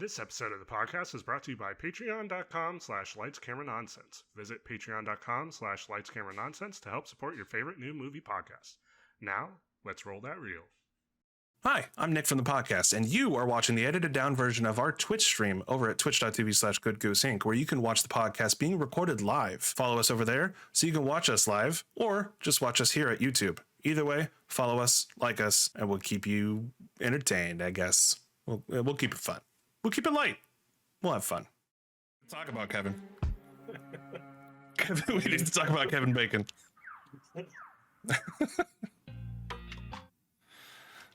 This episode of the podcast is brought to you by patreon.com/lightscameranonsense. Visit patreon.com/lightscameranonsense to help support your favorite new movie podcast. Now, let's roll that reel. Hi, I'm Nick from the podcast, and you are watching the edited down version of our Twitch stream over at twitch.tv/goodgooseinc, where you can watch the podcast being recorded live. Follow us over there so you can watch us live, or just watch us here at YouTube. Either way, follow us, like us, and we'll keep you entertained, I guess. We'll keep it fun. We'll keep it light. We'll have fun. Talk about Kevin. We need to talk about Kevin Bacon.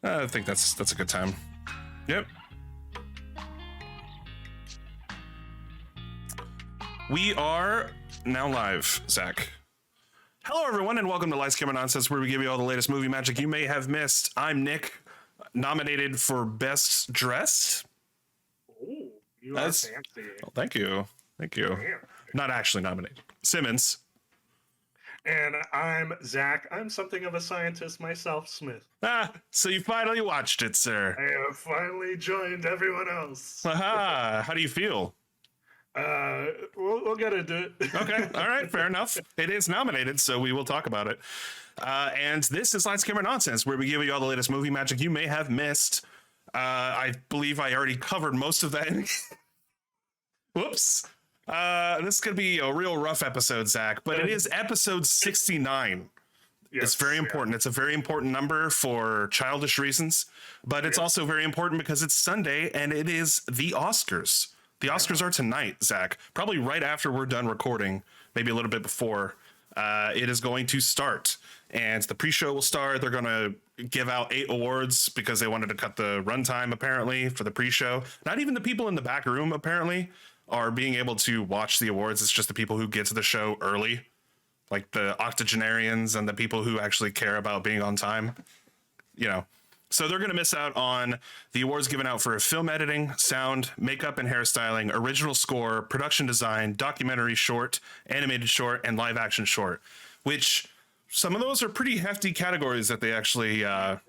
I think that's a good time. Yep. We are now live, Zach. Hello, everyone, and welcome to Lights, Camera, Nonsense, where we give you all the latest movie magic you may have missed. I'm Nick, nominated for Best Dressed. Oh, you are fancy. Oh, thank you. Thank you. Damn. Not actually nominated. Simmons. And I'm Zach. I'm something of a scientist myself, Smith. So you finally watched it, sir. I have finally joined everyone else. Aha. How do you feel? We'll get into it. Okay, all right, fair enough. It is nominated, so we will talk about it. And this is Lights, Camera, Nonsense, where we give you all the latest movie magic you may have missed. I believe I already covered most of that. Whoops. This could be a real rough episode, Zach, but it is episode 69. Yes, it's very important. Yeah. It's a very important number for childish reasons, but it's also very important because it's Sunday and it is the Oscars. The Oscars are tonight, Zach. Probably right after we're done recording, maybe a little bit before. It is going to start, and the pre-show will start. They're going to give out 8 awards because they wanted to cut the runtime, apparently, for the pre-show. Not even the people in the back room, apparently, are being able to watch the awards. It's just the people who get to the show early, like the octogenarians and the people who actually care about being on time, you know. So they're going to miss out on the awards given out for film editing, sound, makeup and hairstyling, original score, production design, documentary short, animated short, and live action short, which some of those are pretty hefty categories that they actually kind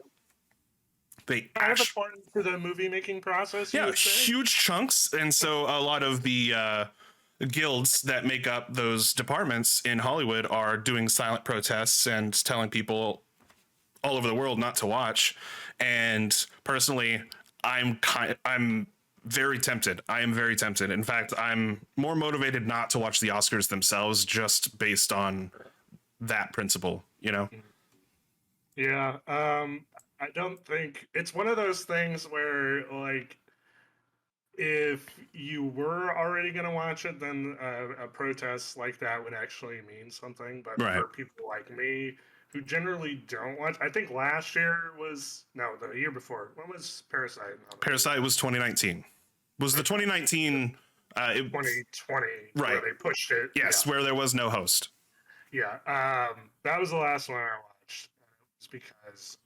of important to the movie making process. Yeah, huge chunks. And so a lot of the guilds that make up those departments in Hollywood are doing silent protests and telling people all over the world not to watch. And personally, I'm very tempted. I am very tempted. In fact, I'm more motivated not to watch the Oscars themselves just based on that principle, you know? Yeah. I don't think it's one of those things where, like, if you were already going to watch it, then a protest like that would actually mean something. But for people like me who generally don't watch, I think last year the year before. When was Parasite? Parasite was 2019. Was the 2019... 2020, right? Where they pushed it. Yes, where there was no host. Yeah, that was the last one I watched. It's because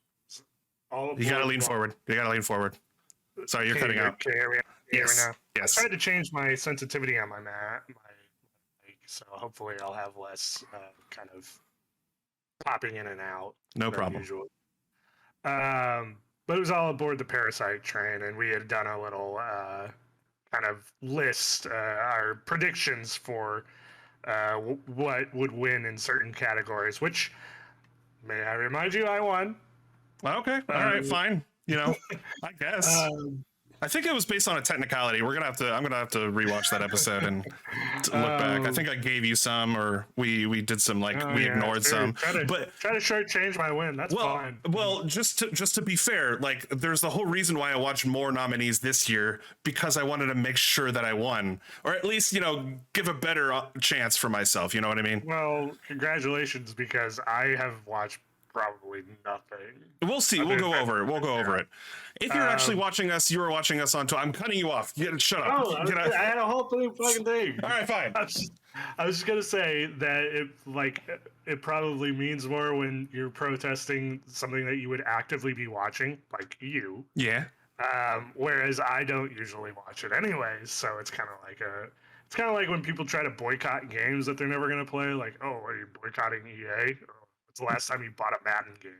all of you gotta lean forward. You gotta lean forward. Sorry, you're cutting out. Can you hear me? Yes. Yes. I tried to change my sensitivity on my mic, so hopefully I'll have less kind of popping in and out. No problem. Usually. But it was all aboard the Parasite train, and we had done a little kind of list, our predictions for what would win in certain categories, which, may I remind you, I won. Okay. All right, fine. You know, I guess. I think it was based on a technicality. I'm gonna have to rewatch that episode and look back. I think I gave you some, or we did some, like, we ignored some. Try to shortchange my win. That's fine. Well, just to be fair, like, there's the whole reason why I watched more nominees this year, because I wanted to make sure that I won, or at least, you know, give a better chance for myself. You know what I mean? Well, congratulations, because I have watched probably nothing. We'll see. We'll go over it. If you're actually watching us, you are watching us on. I'm cutting you off. Shut up. Oh, I had a whole fucking thing. All right, fine. I was just gonna say that it probably means more when you're protesting something that you would actively be watching, like you. Yeah. Whereas I don't usually watch it anyways, so it's kind of like when people try to boycott games that they're never gonna play. Like, oh, are you boycotting EA? What's the last time you bought a Madden game?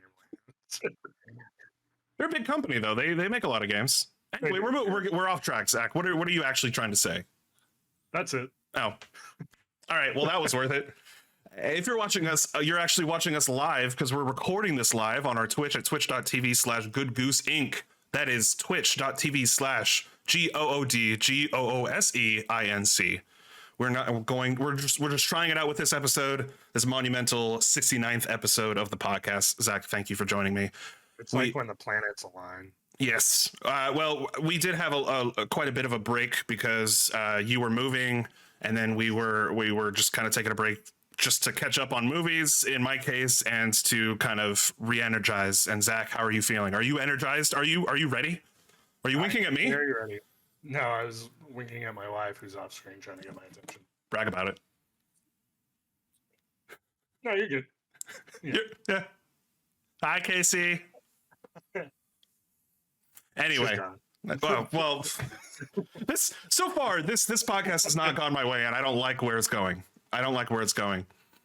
They're a big company, though. They make a lot of games. Anyway, we're off track, Zach. What are you actually trying to say? That's it. Oh, all right. Well, that was worth it. If you're watching us, you're actually watching us live because we're recording this live on our Twitch at twitch.tv/Good Goose Inc. That is twitch.tv/GOODGOOSEINC. We're just trying it out with this episode, this monumental 69th episode of the podcast. Zach, thank you for joining me. It's like when the planets align. Yes. Well, we did have a quite a bit of a break because you were moving, and then we were just kind of taking a break just to catch up on movies in my case, and to kind of re-energize. And Zach, how are you feeling? Are you energized? Are you ready? Are you winking at me? Very ready. No, I was winking at my wife, who's off screen trying to get my attention. Brag about it. No, you're good. Yeah. Hi, Casey. Anyway, well, this podcast has not gone my way, and I don't like where it's going.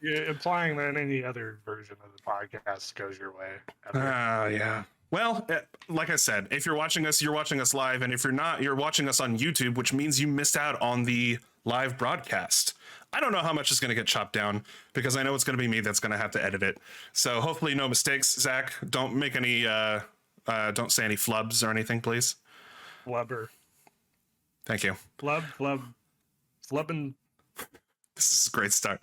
You're implying that any other version of the podcast goes your way. Yeah. Well, like I said, if you're watching us, you're watching us live, and if you're not, you're watching us on YouTube, which means you missed out on the live broadcast. I don't know how much is going to get chopped down because I know it's going to be me that's going to have to edit it. So hopefully no mistakes, Zach. Don't make any, don't say any flubs or anything, please. Flubber. Thank you. Flubbing. This is a great start.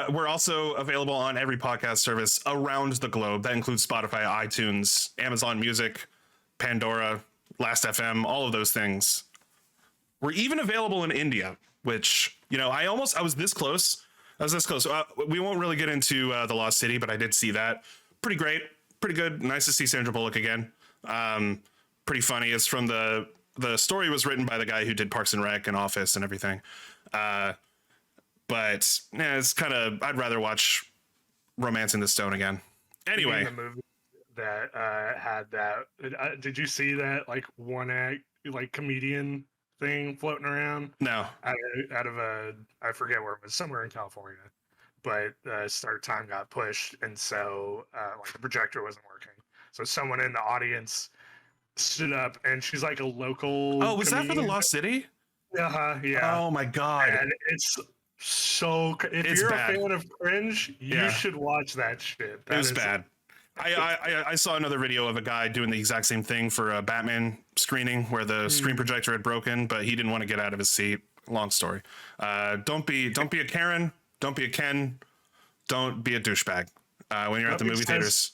We're also available on every podcast service around the globe. That includes Spotify, iTunes, Amazon Music, Pandora, Last.fm, all of those things. We're even available in India, which, you know, I was this close. We won't really get into The Lost City, but I did see that. Pretty great. Pretty good. Nice to see Sandra Bullock again. Pretty funny. It's from the story was written by the guy who did Parks and Rec and Office and everything. But yeah, it's kind of, I'd rather watch Romancing the Stone again. Anyway. The movie that had that, did you see that like one act, like comedian thing floating around? No. Out of I forget where it was, somewhere in California. But start time got pushed, and so like the projector wasn't working. So someone in the audience stood up, and she's like a local. Oh, was that for The Lost City? Yeah. Oh my god. And it's so. If you're bad. a fan of cringe, you should watch that shit. It was bad. I saw another video of a guy doing the exact same thing for a Batman screening where the screen projector had broken, but he didn't want to get out of his seat. Long story. Don't be a Karen. Don't be a Ken. Don't be a douchebag when you're at the movie theaters.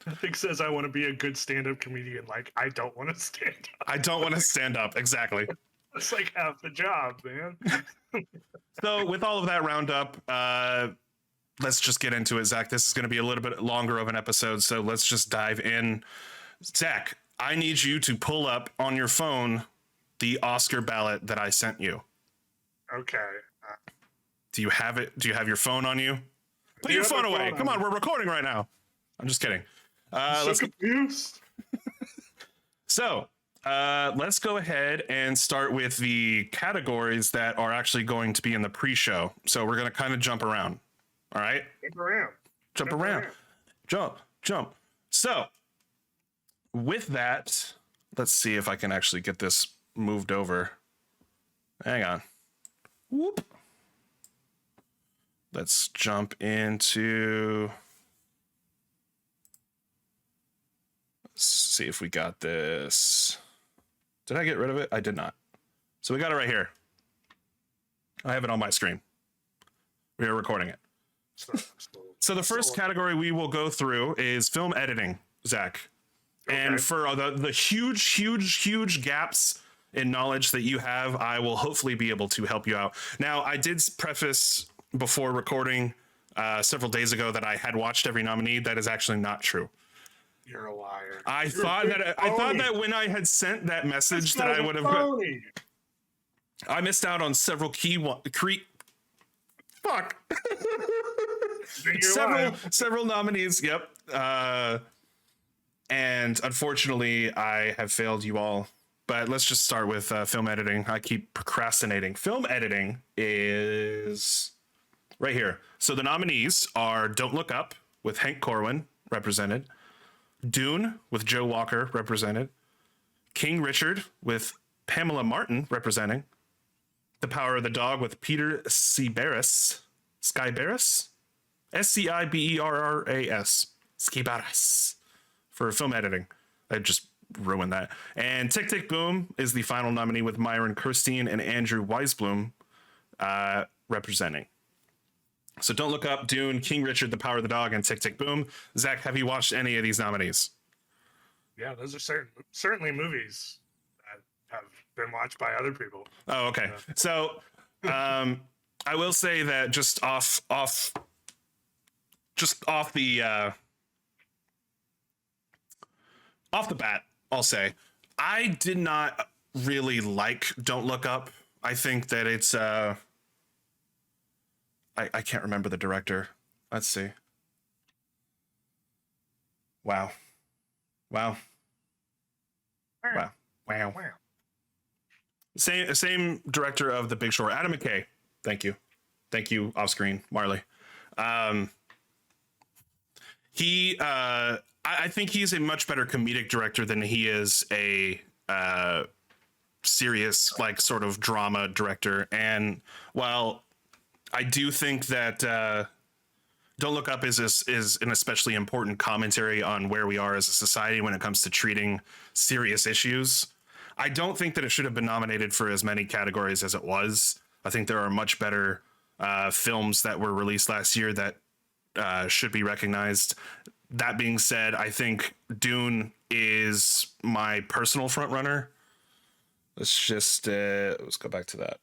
Nothing says I want to be a good stand-up comedian. Like, I don't want to stand up. I don't want to stand up. Exactly. It's like half the job, man. So with all of that round up, let's just get into it, Zach. This is going to be a little bit longer of an episode, so let's just dive in. Zach, I need you to pull up on your phone the Oscar ballot that I sent you. Okay. Do you have it? Do you have your phone on you? Put your phone away. Come on, we're recording right now. I'm just kidding. Let's confused. So let's go ahead and start with the categories that are actually going to be in the pre-show. So we're going to kind of jump around. All right? Jump around. Jump. So with that, let's see if I can actually get this moved over. Hang on. Whoop. Let's jump into... Let's see if we got this. Did I get rid of it? I did not. So we got it right here. I have it on my screen. We are recording it. So the first category we will go through is film editing, Zach. Okay. And for the huge gaps in knowledge that you have, I will hopefully be able to help you out. Now, I did preface before recording several days ago that I had watched every nominee. That is actually not true. You're a liar. I thought that when I had sent that message that I would have. I missed out on several Fuck. several nominees. Yep. And unfortunately, I have failed you all. But let's just start with film editing. I keep procrastinating. Film editing is right here. So the nominees are Don't Look Up with Hank Corwin represented, Dune with Joe Walker represented, King Richard with Pamela Martin representing. The Power of the Dog with Peter Sciberras. Sciberras? Sciberras. Sciberras. For film editing. I just ruined that. And Tick Tick Boom is the final nominee with Myron Kirstein and Andrew Weisblum representing. So Don't Look Up, Dune, King Richard, The Power of the Dog, and Tick Tick Boom. Zach, have you watched any of these nominees? Yeah, those are certainly movies that have been watched by other people. Oh, okay. So I will say that just off the bat, I'll say I did not really like Don't Look Up. I think that it's I can't remember the director. Let's see. Wow. Same director of The Big Short, Adam McKay. Thank you, off screen, Marley. I think he's a much better comedic director than he is a serious, like, sort of drama director. And while I do think that Don't Look Up is an especially important commentary on where we are as a society when it comes to treating serious issues, I don't think that it should have been nominated for as many categories as it was. I think there are much better films that were released last year that should be recognized. That being said, I think Dune is my personal front runner. Let's go back to that.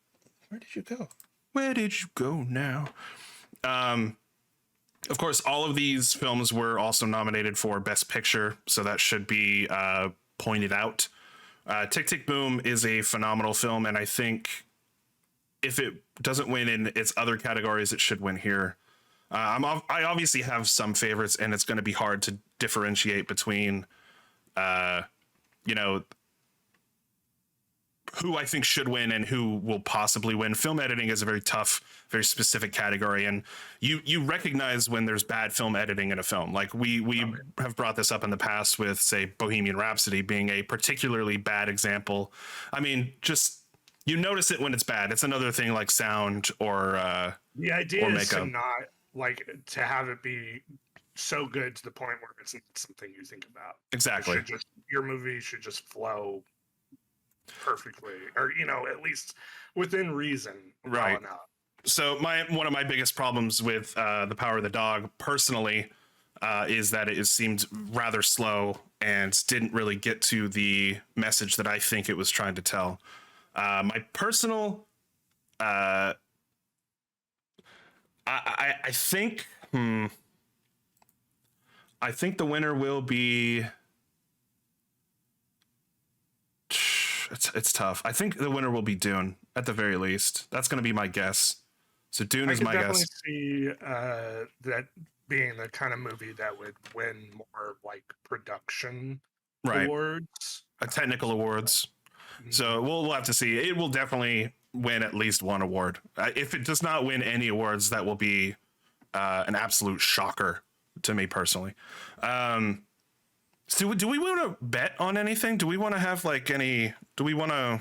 Where did you go? Where did you go now? Of course, all of these films were also nominated for Best Picture, so that should be pointed out. Tick Tick Boom is a phenomenal film, and I think if it doesn't win in its other categories, it should win here. I obviously have some favorites, and it's going to be hard to differentiate between, who I think should win and who will possibly win. Film editing is a very tough, very specific category, and you recognize when there's bad film editing in a film. Like we have brought this up in the past with, say, Bohemian Rhapsody being a particularly bad example. I mean, just you notice it when it's bad. It's another thing like sound or the idea or is to not to have it be so good to the point where it's not something you think about. Exactly. Your movie should just flow perfectly, or at least within reason. Right. So one of my biggest problems with The Power of the Dog personally is that it seemed rather slow and didn't really get to the message that I think it was trying to tell. My personal I think the winner will be. It's tough. I think the winner will be Dune at the very least. That's going to be my guess. So Dune is my guess. I definitely see that being the kind of movie that would win more like production awards, technical awards. Mm-hmm. So we'll have to see. It will definitely win at least one award. If it does not win any awards, that will be an absolute shocker to me personally. So do we want to bet on anything? Do we want to have do we want to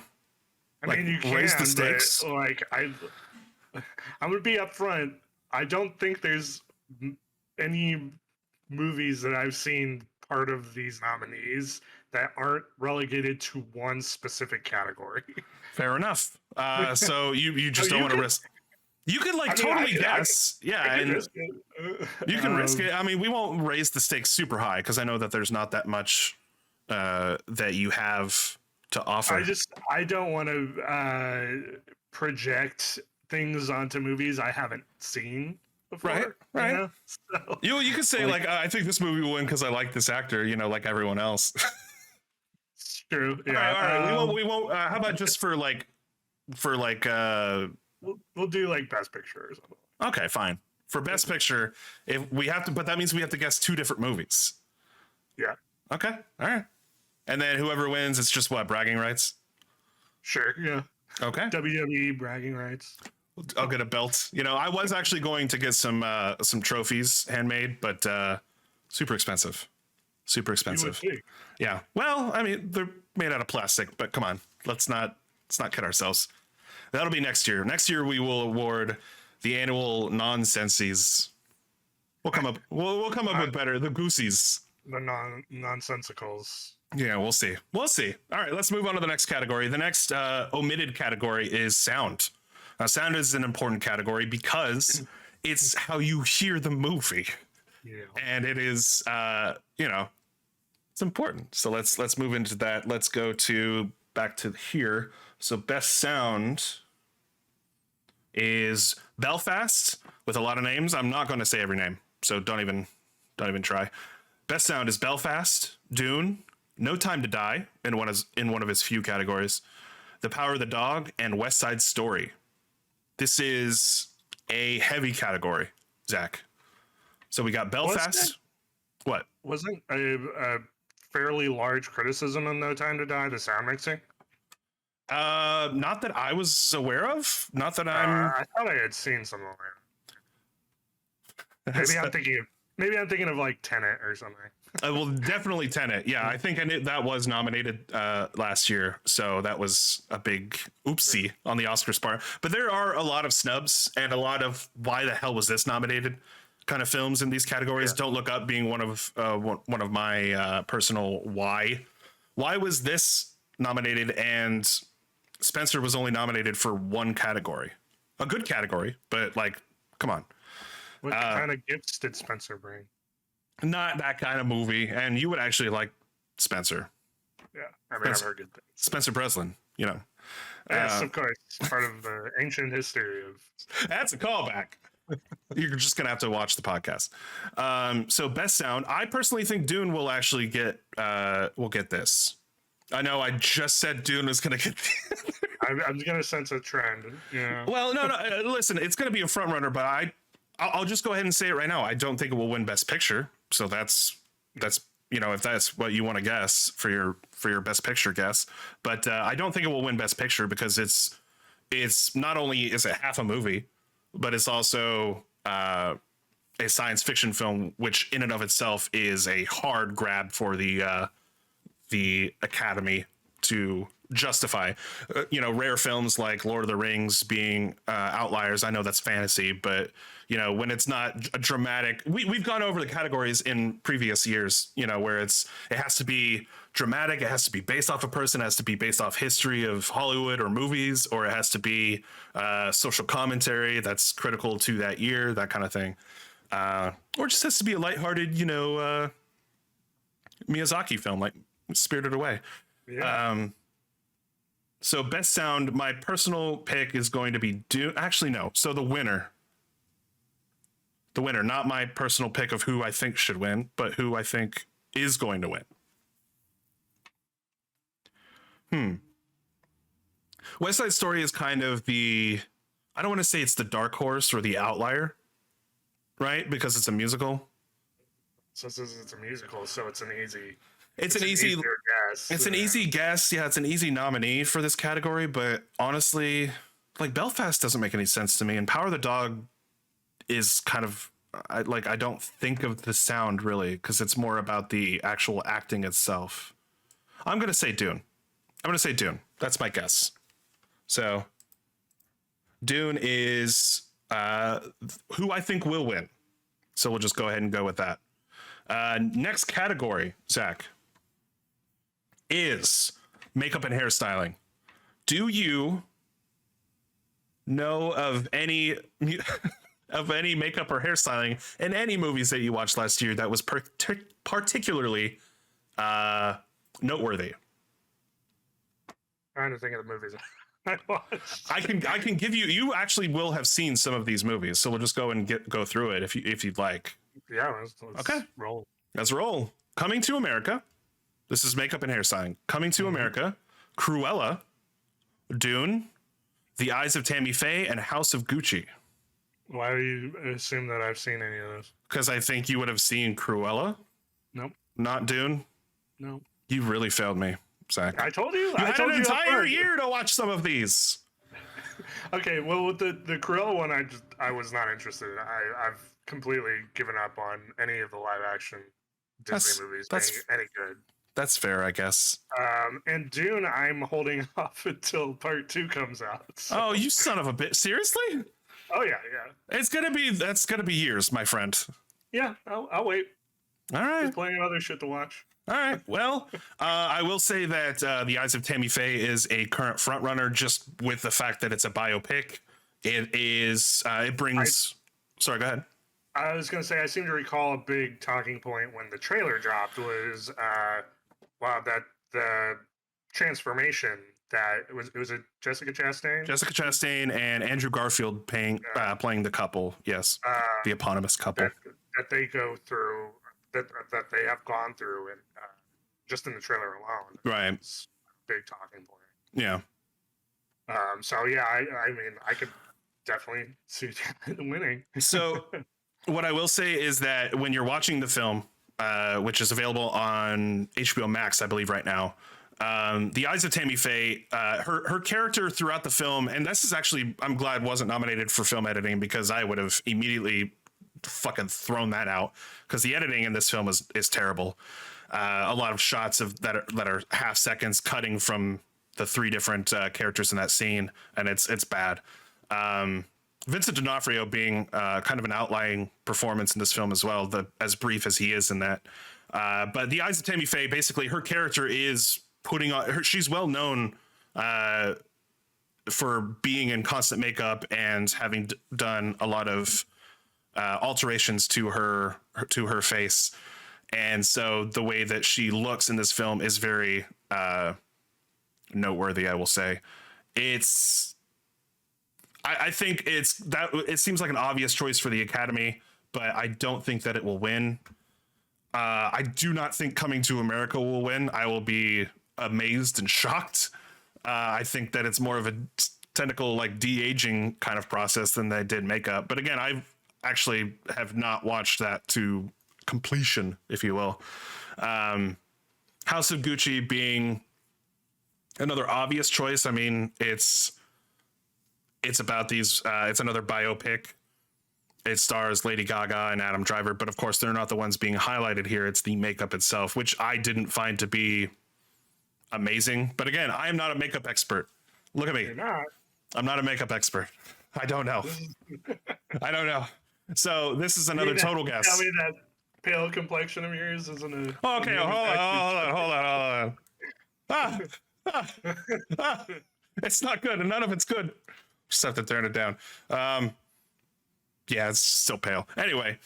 raise the stakes? I'm going to be upfront. I don't think there's any movies that I've seen part of these nominees that aren't relegated to one specific category. Fair enough. So you just don't want to risk. You could totally guess. You can risk it. I mean, we won't raise the stakes super high because I know that there's not that much that you have to offer. I don't want to project things onto movies I haven't seen before. Right. So, you could say I think this movie will win because I like this actor. Like everyone else. It's true. Yeah. All right. We won't. How about just for We'll do Best Picture or something. Okay, fine. For Best Picture, if we have to, but that means we have to guess two different movies. Yeah. Okay. All right. And then whoever wins, it's just bragging rights. Sure. Yeah. Okay. WWE bragging rights. I'll get a belt. I was actually going to get some trophies handmade, but super expensive. Super expensive. Yeah. Well, I mean, made out of plastic, but come on, let's not kid ourselves. That'll be next year. Next year we will award the annual nonsensies. We'll come up with better, the Goosies. The nonsensicals. Yeah, we'll see. We'll see. All right, let's move on to the next category. The next omitted category is sound. Now, sound is an important category because it's how you hear the movie. Yeah. And it is, it's important. So let's move into that. Let's go back to here. So best sound is Belfast with a lot of names. I'm not going to say every name, so don't even try. Best sound is Belfast, Dune, No Time to Die in one of his few categories, The Power of the Dog, and West Side Story. This is a heavy category, Zach. So we got Belfast. What? Wasn't a fairly large criticism of No Time to Die the sound mixing? Not that I was aware of. Not that I thought I had seen some of it. Maybe I'm thinking of like Tenet or something. Well, definitely Tenet. Yeah, I think that was nominated last year, so that was a big oopsie on the Oscars part. But there are a lot of snubs and a lot of why the hell was this nominated kind of films in these categories. Yeah. Don't Look Up being one of my personal why. Why was this nominated and Spencer was only nominated for one category? A good category, but like, come on. What kind of gifts did Spencer bring? Not that kind of movie, and you would actually like Spencer. Yeah, I mean, I've heard good things. Spencer Breslin, you know. Yes, of course. Part of the ancient history of... That's a callback. You're just going to have to watch the podcast. So best sound, I personally think Dune will actually get this. I know I just said Dune was going to get... I'm going to sense a trend. Yeah. Well, no, listen, it's going to be a front runner, but I'll just go ahead and say it right now. I don't think it will win Best Picture. So that's if that's what you want to guess for your Best Picture guess. But I don't think it will win Best Picture because it's not only is it half a movie, but it's also a science fiction film, which in and of itself is a hard grab for the Academy to justify. Rare films like Lord of the Rings being outliers. I know that's fantasy, but when it's not a dramatic, we've gone over the categories in previous years, where it has to be dramatic, it has to be based off a person, it has to be based off history of Hollywood or movies, or it has to be social commentary that's critical to that year, that kind of thing. Or just has to be a lighthearted, Miyazaki film like Spirited Away. Yeah. So best sound, my personal pick is going to be Dune. Actually, no. So the winner, not my personal pick of who I think should win, but who I think is going to win. West Side Story is kind of I don't want to say it's the dark horse or the outlier, right? Because it's a musical. So since it's a musical, so it's an easy... It's an easy guess. It's an easy guess. Yeah, it's an easy nominee for this category, but honestly, like Belfast doesn't make any sense to me, and Power of the Dog is kind of I don't think of the sound really because it's more about the actual acting itself. I'm gonna say Dune. That's my guess. So Dune is who I think will win. So we'll just go ahead and go with that. Next category, Zach, is makeup and hairstyling. Do you know of any makeup or hairstyling in any movies that you watched last year that was particularly noteworthy? Trying to think of the movies I watched. I can give you actually will have seen some of these movies, so we'll just go and go through it if you'd like. Yeah, let's okay. Roll. Let's roll. Coming to America. This is makeup and hairstyling. Coming to America. Cruella. Dune. The Eyes of Tammy Faye and House of Gucci. Why do you assume that I've seen any of those? Because I think you would have seen Cruella. Nope. Not Dune. Nope. You really failed me, Zach. I told you. You had an entire year to watch some of these. Okay, well, with the Cruella one, I was not interested. I've completely given up on any of the live action Disney movies being any good. That's fair, I guess. And Dune, I'm holding off until part 2 comes out. So. Oh, you son of a bitch! Seriously? Oh yeah, yeah. That's gonna be years, my friend. Yeah, I'll wait. All right. There's plenty of other shit to watch. All right. Well, I will say that The Eyes of Tammy Faye is a current frontrunner just with the fact that it's a biopic. It is. It brings. Sorry, go ahead. I was going to say, I seem to recall a big talking point when the trailer dropped was, wow, that the transformation that it was a Jessica Chastain? Jessica Chastain and Andrew Garfield playing the couple. Yes, the eponymous couple that they go through. That they have gone through, and just in the trailer alone, right? It's a big talking point. Yeah. So yeah, I mean, I could definitely see that winning. So, what I will say is that when you're watching the film, which is available on HBO Max, I believe, right now, The Eyes of Tammy Faye, her character throughout the film, and this is actually, I'm glad wasn't nominated for film editing because I would have immediately fucking thrown that out because the editing in this film is terrible. A lot of shots that are half seconds cutting from the 3 different characters in that scene, and it's bad. Vincent D'Onofrio being kind of an outlying performance in this film as well, as brief as he is in that. But The Eyes of Tammy Faye, basically, her character is putting on her. She's well known for being in constant makeup and having done a lot of alterations to her face, and so the way that she looks in this film is very noteworthy. I will say, I think it seems like an obvious choice for the Academy, but I don't think that it will win. I do not think Coming to America will win. I will be amazed and shocked. I think that it's more of a technical, like, de-aging kind of process than they did makeup. But again, I actually have not watched that to completion, if you will. House of Gucci being another obvious choice. I mean, it's about these. It's another biopic. It stars Lady Gaga and Adam Driver, but of course they're not the ones being highlighted here. It's the makeup itself, which I didn't find to be amazing. But again, I am not a makeup expert. Look at me. You're not. I'm not a makeup expert. I don't know. I don't know. So this is another total guess. Tell me that pale complexion of yours isn't a. Oh, okay, hold on. It's not good, and none of it's good. Just have to turn it down. Yeah, it's still pale. Anyway,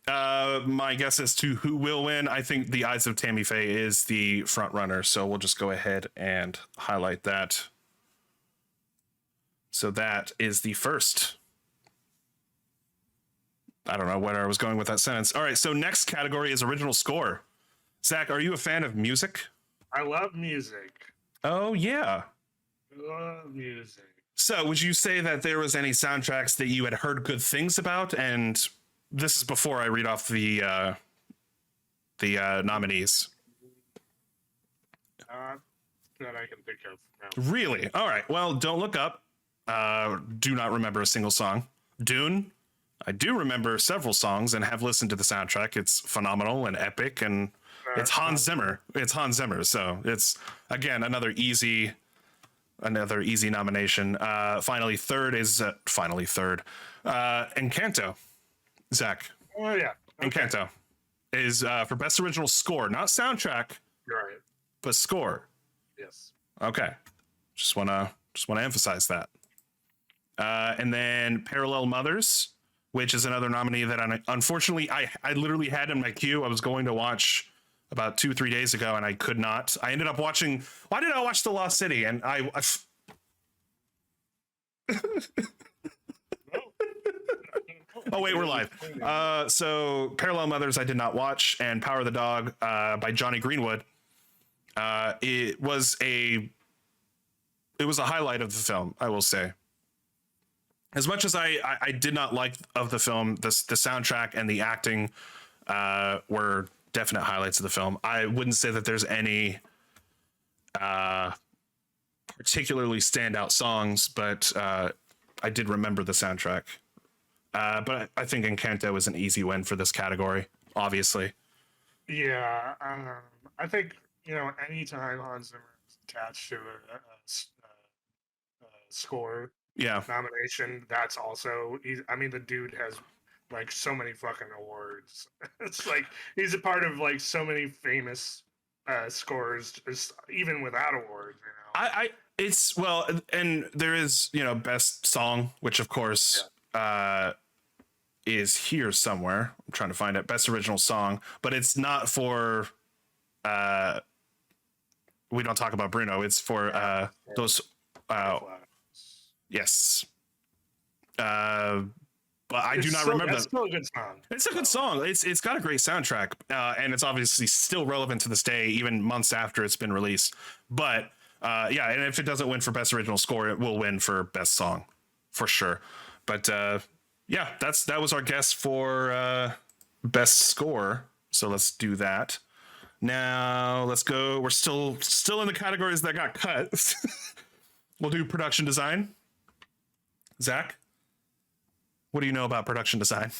my guess as to who will win, I think The Eyes of Tammy Faye is the front runner. So we'll just go ahead and highlight that. So that is the first. I don't know where I was going with that sentence. All right, so next category is original score. Zach, are you a fan of music? I love music. Oh, yeah. I love music. So would you say that there was any soundtracks that you had heard good things about? And this is before I read off the nominees. That I can think of now. Really? All right. Well, Don't Look Up. Do not remember a single song. Dune. I do remember several songs and have listened to the soundtrack. It's phenomenal and epic, and it's Hans Zimmer. It's Hans Zimmer, so it's again another easy nomination. Finally third. Encanto. Zach. Oh yeah. Okay. Encanto is for best original score, not soundtrack. You're right. But score. Yes. Okay. Just wanna emphasize that. And then Parallel Mothers, which is another nominee that unfortunately I literally had in my queue. I was going to watch about 2-3 days ago, and I could not. I ended up watching. Why did I watch The Lost City? And oh wait, we're live. So Parallel Mothers I did not watch, and Power of the Dog by Johnny Greenwood. It was a highlight of the film, I will say. As much as I did not like of the film, the soundtrack and the acting were definite highlights of the film. I wouldn't say that there's any particularly standout songs, but I did remember the soundtrack. But I think Encanto is an easy win for this category, obviously. Yeah, I think anytime Hans Zimmer is attached to a score Yeah. nomination, that's also I mean, the dude has like so many fucking awards. It's like he's a part of like so many famous scores, just even without awards. I it's well, and there is best song, which of course is here somewhere. I'm trying to find it. Best original song, but it's not for. We don't talk about Bruno. It's for those. Yes. But I do not remember that. It's still a good song. It's a good song. It's got a great soundtrack, and it's obviously still relevant to this day, even months after it's been released. But yeah, and if it doesn't win for best original score, it will win for best song, for sure. But yeah, that was our guess for best score. So let's do that. Now let's go. We're still in the categories that got cut. We'll do production design. Zach, what do you know about production design?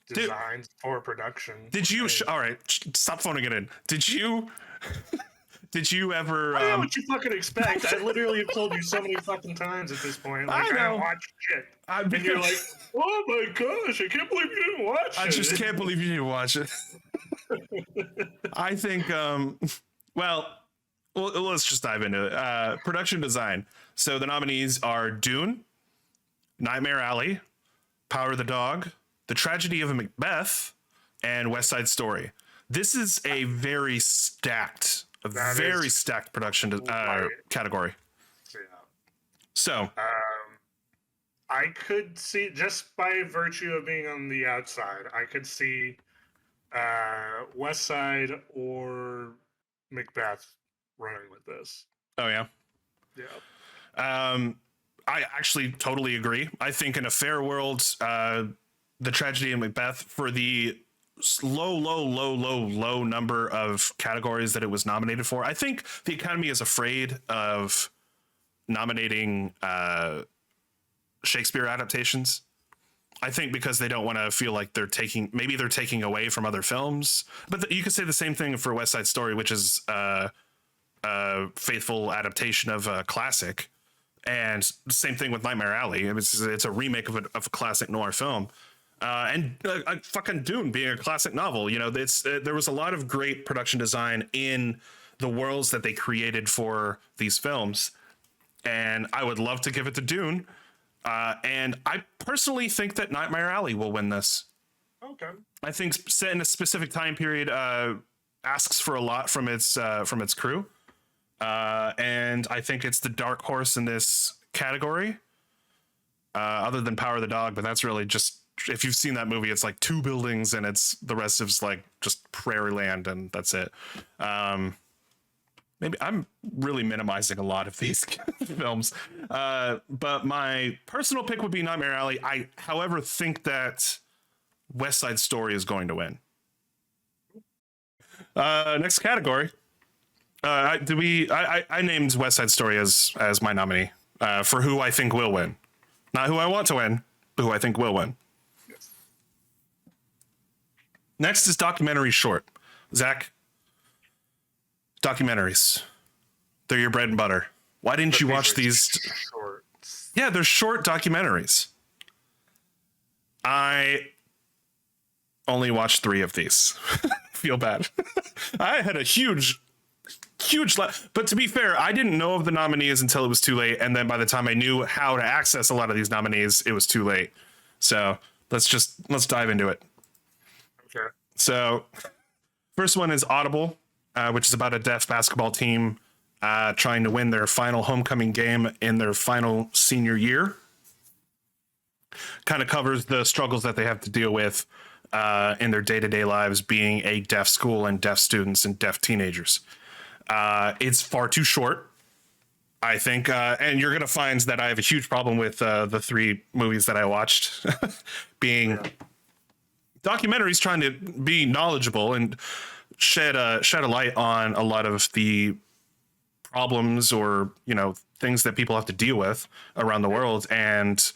Designs for production. Did you? All right, stop phoning it in. Did you? Did you ever? I know what you fucking expect. I literally have told you so many fucking times at this point. Like, I don't watch shit. And you're like, oh my gosh, I can't believe you didn't watch it. I just can't believe you didn't watch it. I think, well, let's just dive into it. Production design. So the nominees are Dune, Nightmare Alley, Power of the Dog, The Tragedy of Macbeth, and West Side Story. This is a very stacked production category. Yeah. So I could see, just by virtue of being on the outside, I could see West Side or Macbeth running with this. Oh yeah. Yeah. I actually totally agree. I think in a fair world, The Tragedy of Macbeth, for the low number of categories that it was nominated for, I think the Academy is afraid of nominating Shakespeare adaptations. I think because they don't want to feel like they're taking away from other films. But you could say the same thing for West Side Story, which is a faithful adaptation of a classic. And same thing with Nightmare Alley. It's a remake of a classic noir film. And fucking Dune being a classic novel. There was a lot of great production design in the worlds that they created for these films. And I would love to give it to Dune. And I personally think that Nightmare Alley will win this. Okay. I think set in a specific time period asks for a lot from its crew. And I think it's the dark horse in this category, other than Power of the Dog. But that's really just, if you've seen that movie, it's like 2 buildings and the rest is like just prairie land and that's it. Maybe I'm really minimizing a lot of these films. But my personal pick would be Nightmare Alley. I, however, think that West Side Story is going to win. Next category. I named West Side Story as my nominee for who I think will win. Not who I want to win, but who I think will win. Yes. Next is documentary short. Zach, documentaries. They're your bread and butter. Why didn't you watch these? Shorts. Yeah, they're short documentaries. I only watched 3 of these. Feel bad. I had a huge but to be fair, I didn't know of the nominees until it was too late, and then by the time I knew how to access a lot of these nominees, it was too late. So let's dive into it. Okay. So first one is Audible, which is about a deaf basketball team trying to win their final homecoming game in their final senior year. Kind of covers the struggles that they have to deal with in their day-to-day lives being a deaf school and deaf students and deaf teenagers. It's far too short, I think, and you're going to find that I have a huge problem with the 3 movies that I watched being documentaries trying to be knowledgeable and shed a light on a lot of the problems or things that people have to deal with around the world, and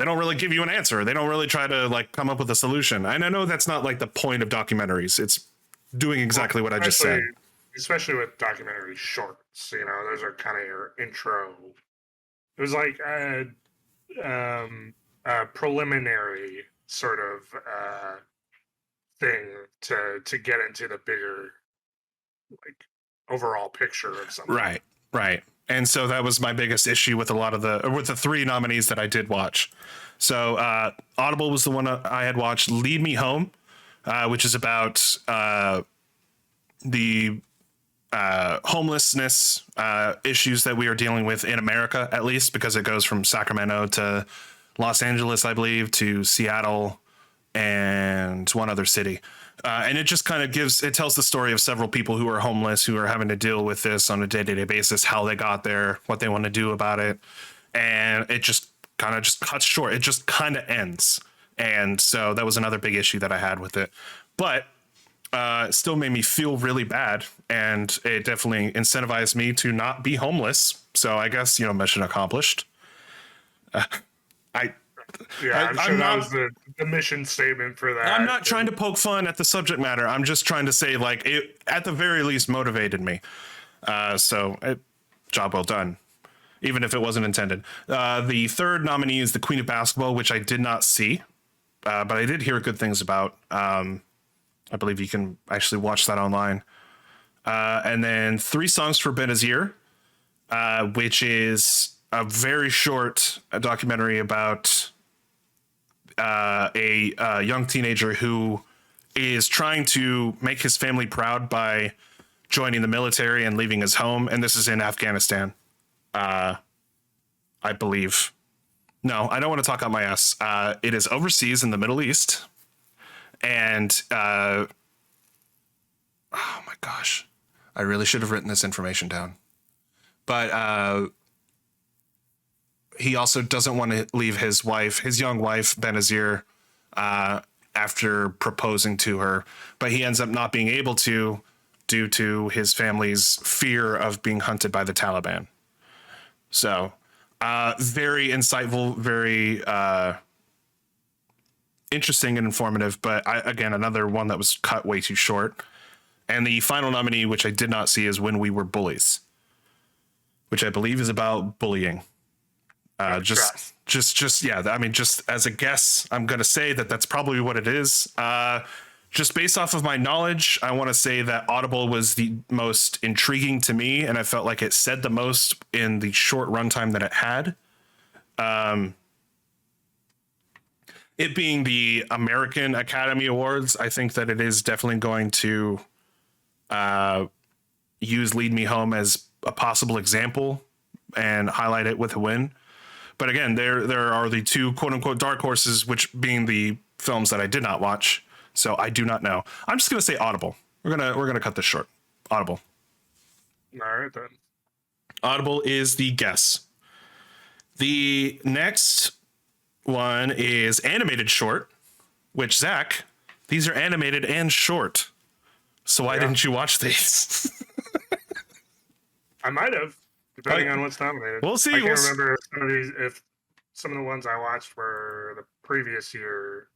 they don't really give you an answer. They don't really try to like come up with a solution. And I know that's not like the point of documentaries. It's doing exactly what I just said. Especially with documentary shorts, those are kind of your intro. It was like a preliminary sort of thing to get into the bigger, like, overall picture of something. Right. And so that was my biggest issue with the three nominees that I did watch. So Audible was the one I had watched. Lead Me Home, which is about the homelessness issues that we are dealing with in America, at least, because it goes from Sacramento to Los Angeles, I believe, to Seattle and one other city. And it just kind of tells the story of several people who are homeless, who are having to deal with this on a day-to-day basis, how they got there, what they want to do about it. And it just kind of cuts short. It just kind of ends. And so that was another big issue that I had with it. But it still made me feel really bad. And it definitely incentivized me to not be homeless. So I guess, mission accomplished. I'm sure that was the mission statement for that. I'm not trying to poke fun at the subject matter. I'm just trying to say, like, it at the very least motivated me. Job well done, even if it wasn't intended. The third nominee is The Queen of Basketball, which I did not see, but I did hear good things about. I believe you can actually watch that online. And then Three Songs for Benazir, which is a very short documentary about a young teenager who is trying to make his family proud by joining the military and leaving his home. And this is in Afghanistan, I believe. No, I don't want to talk out my ass. It is overseas in the Middle East. And oh my gosh, I really should have written this information down. But he also doesn't want to leave his young wife, Benazir, after proposing to her. But he ends up not being able to due to his family's fear of being hunted by the Taliban. So very insightful, very interesting and informative. But again, another one that was cut way too short. And the final nominee, which I did not see, is When We Were Bullies, which I believe is about bullying. Just I mean, just as a guess, I'm going to say that that's probably what it is. Just based off of my knowledge, I want to say that Audible was the most intriguing to me, and I felt like it said the most in the short runtime that it had. It being the American Academy Awards, I think that it is definitely going to use Lead Me Home as a possible example and highlight it with a win. But again, there are the two quote unquote dark horses, which being the films that I did not watch. So I do not know. I'm just gonna say Audible. We're gonna cut this short. Audible. All right then. Audible is the guess. The next one is animated short, which Zach, these are animated and short. So why didn't you watch these? I might have, depending on what's nominated. We'll see. I can't remember if some of the ones I watched were the previous year.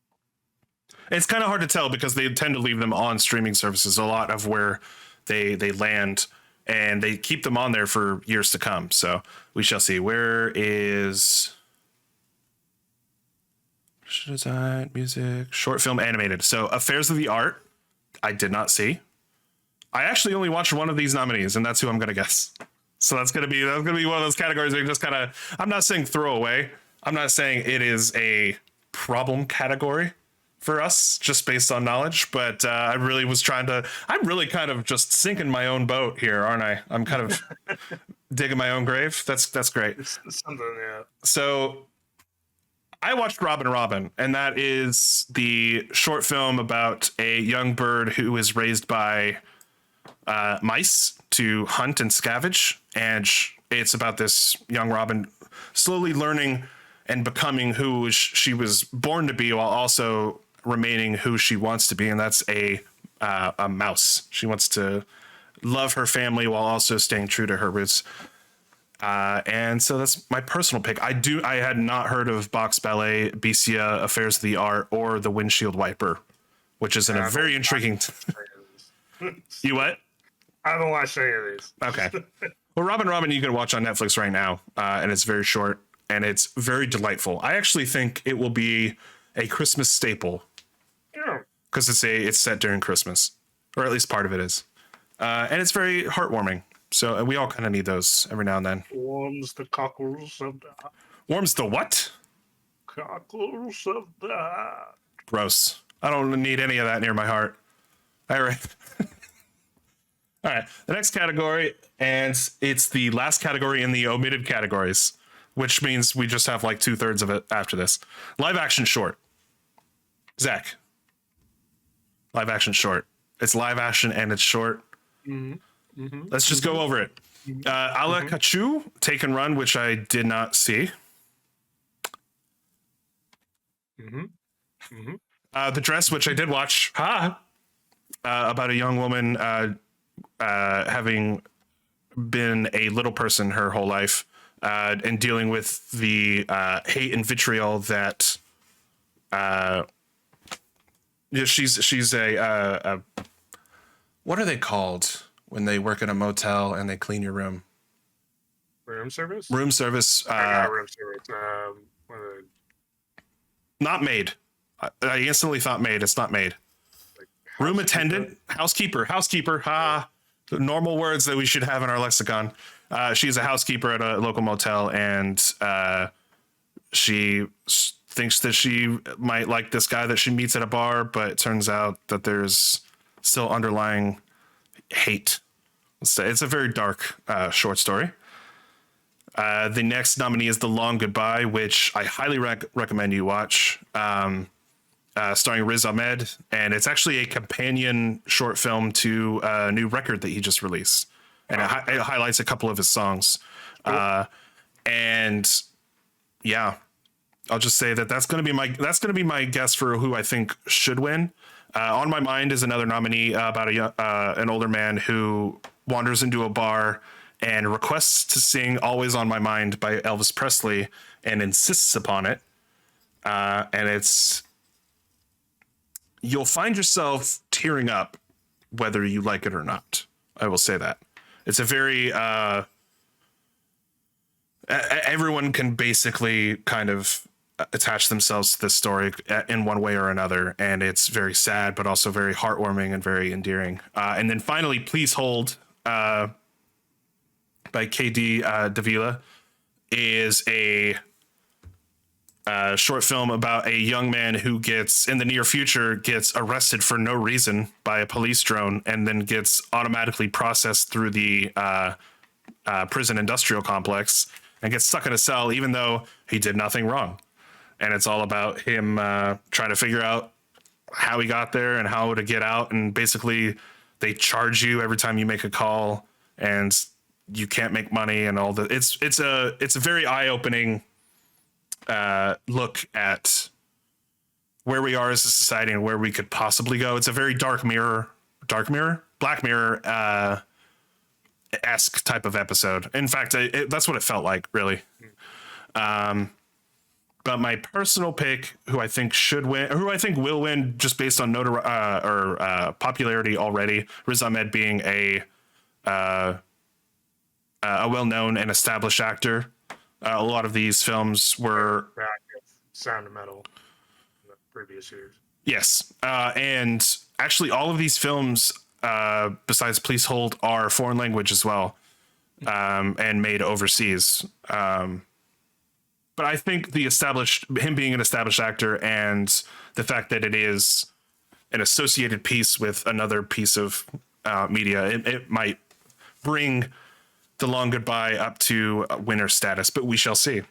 It's kind of hard to tell because they tend to leave them on streaming services a lot of where they land, and they keep them on there for years to come. So we shall see. Where is design, music, short film, animated? So Affairs of the Art, I did not see. I actually only watched one of these nominees, and that's who I'm going to guess. So that's going to be one of those categories where you just kind of, I'm not saying throw away. I'm not saying it is a problem category for us just based on knowledge, but I'm really kind of just sinking my own boat here, aren't I? I'm kind of digging my own grave. That's great. It's something, yeah. So I watched Robin, and that is the short film about a young bird who is raised by mice to hunt and scavenge. And it's about this young Robin slowly learning and becoming who she was born to be while also remaining who she wants to be. And that's a mouse. She wants to love her family while also staying true to her roots. And so that's my personal pick. I had not heard of Box Ballet, Bestia, Affairs of the Art, or The Windshield Wiper, which is in a very intriguing. You what? I haven't watched any of these. Okay. Well, Robin, you can watch on Netflix right now, and it's very short and it's very delightful. I actually think it will be a Christmas staple Yeah. because it's set during Christmas, or at least part of it is, and it's very heartwarming. So we all kind of need those every now and then. Warms the cockles of the Warms the what? cockles of the. Gross. I don't need any of that near my heart. All right. All right. The next category, and it's the last category in the omitted categories, which means we just have like 2/3 of it after this. Live action short. Zach. Live action short. It's live action and it's short. Let's just go over it. A la Kachu, Take and Run, which I did not see. The Dress, which I did watch. About a young woman having been a little person her whole life and dealing with the hate and vitriol that she's a what are they called when they work in a motel and they clean your room? Room service? Room service. Not room service. Not maid. I instantly thought maid. It's not maid. Room attendant, housekeeper. The normal words that we should have in our lexicon. She's a housekeeper at a local motel, and she thinks that she might like this guy that she meets at a bar, but it turns out that there's still underlying hate. It's a very dark short story. The next nominee is The Long Goodbye, which I highly recommend you watch. Starring Riz Ahmed, and it's actually a companion short film to a new record that he just released, and it highlights a couple of his songs. And yeah, I'll just say that's going to be my guess for who I think should win. On My Mind is another nominee about an older man who wanders into a bar and requests to sing "Always on My Mind" by Elvis Presley and insists upon it. And you'll find yourself tearing up whether you like it or not. I will say that. It's a very everyone can basically kind of attach themselves to this story in one way or another, and it's very sad but also very heartwarming and very endearing. And then finally, Please Hold by KD Davila is a short film about a young man who in the near future gets arrested for no reason by a police drone and then gets automatically processed through the prison industrial complex and gets stuck in a cell even though he did nothing wrong. And it's all about him trying to figure out how he got there and how to get out. And basically they charge you every time you make a call and you can't make money and all that. It's a very eye-opening look at where we are as a society and where we could possibly go. It's a very Black Mirror esque type of episode. In fact, that's what it felt like, really. But my personal pick, who I think should win, or who I think will win, just based on popularity already, Riz Ahmed being a well-known and established actor. A lot of these films were Sound of Metal in the previous years. Yes. And actually all of these films, besides Please Hold, are foreign language as well, and made overseas. But I think him being an established actor and the fact that it is an associated piece with another piece of media, it might bring The Long Goodbye up to winner status, but we shall see.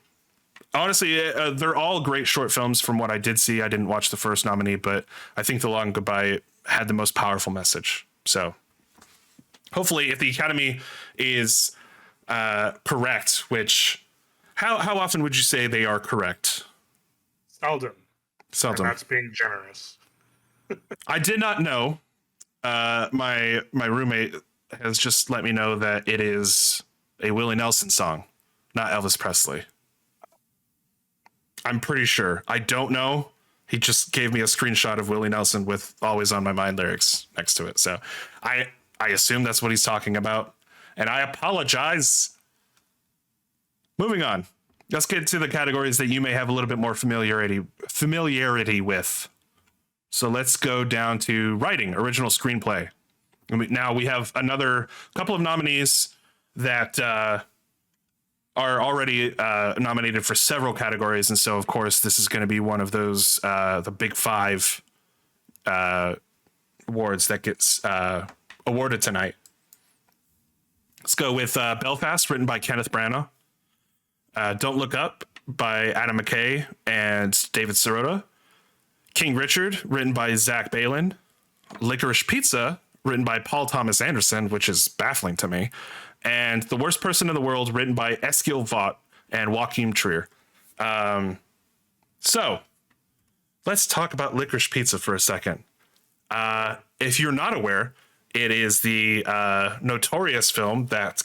Honestly, they're all great short films from what I did see. I didn't watch the first nominee, but I think The Long Goodbye had the most powerful message. So hopefully if the Academy is correct, which how often would you say they are correct? Seldom. And that's being generous. I did not know. My roommate has just let me know that it is a Willie Nelson song. not Elvis Presley. I'm pretty sure. I don't know. He just gave me a screenshot of Willie Nelson with "Always on My Mind" lyrics next to it. So I assume that's what he's talking about. And I apologize. Moving on. Let's get to the categories that you may have a little bit more familiarity with. So let's go down to writing, original screenplay. Now we have another couple of nominees that are already nominated for several categories. And so, of course, this is going to be one of those, the big five awards that gets awarded tonight. Let's go with Belfast, written by Kenneth Branagh. Don't Look Up by Adam McKay and David Sirota. King Richard, written by Zach Baylin. Licorice Pizza, written by Paul Thomas Anderson, which is baffling to me. And The Worst Person in the World, written by Eskil Vogt and Joachim Trier. So, let's talk about Licorice Pizza for a second. If you're not aware, it is the notorious film that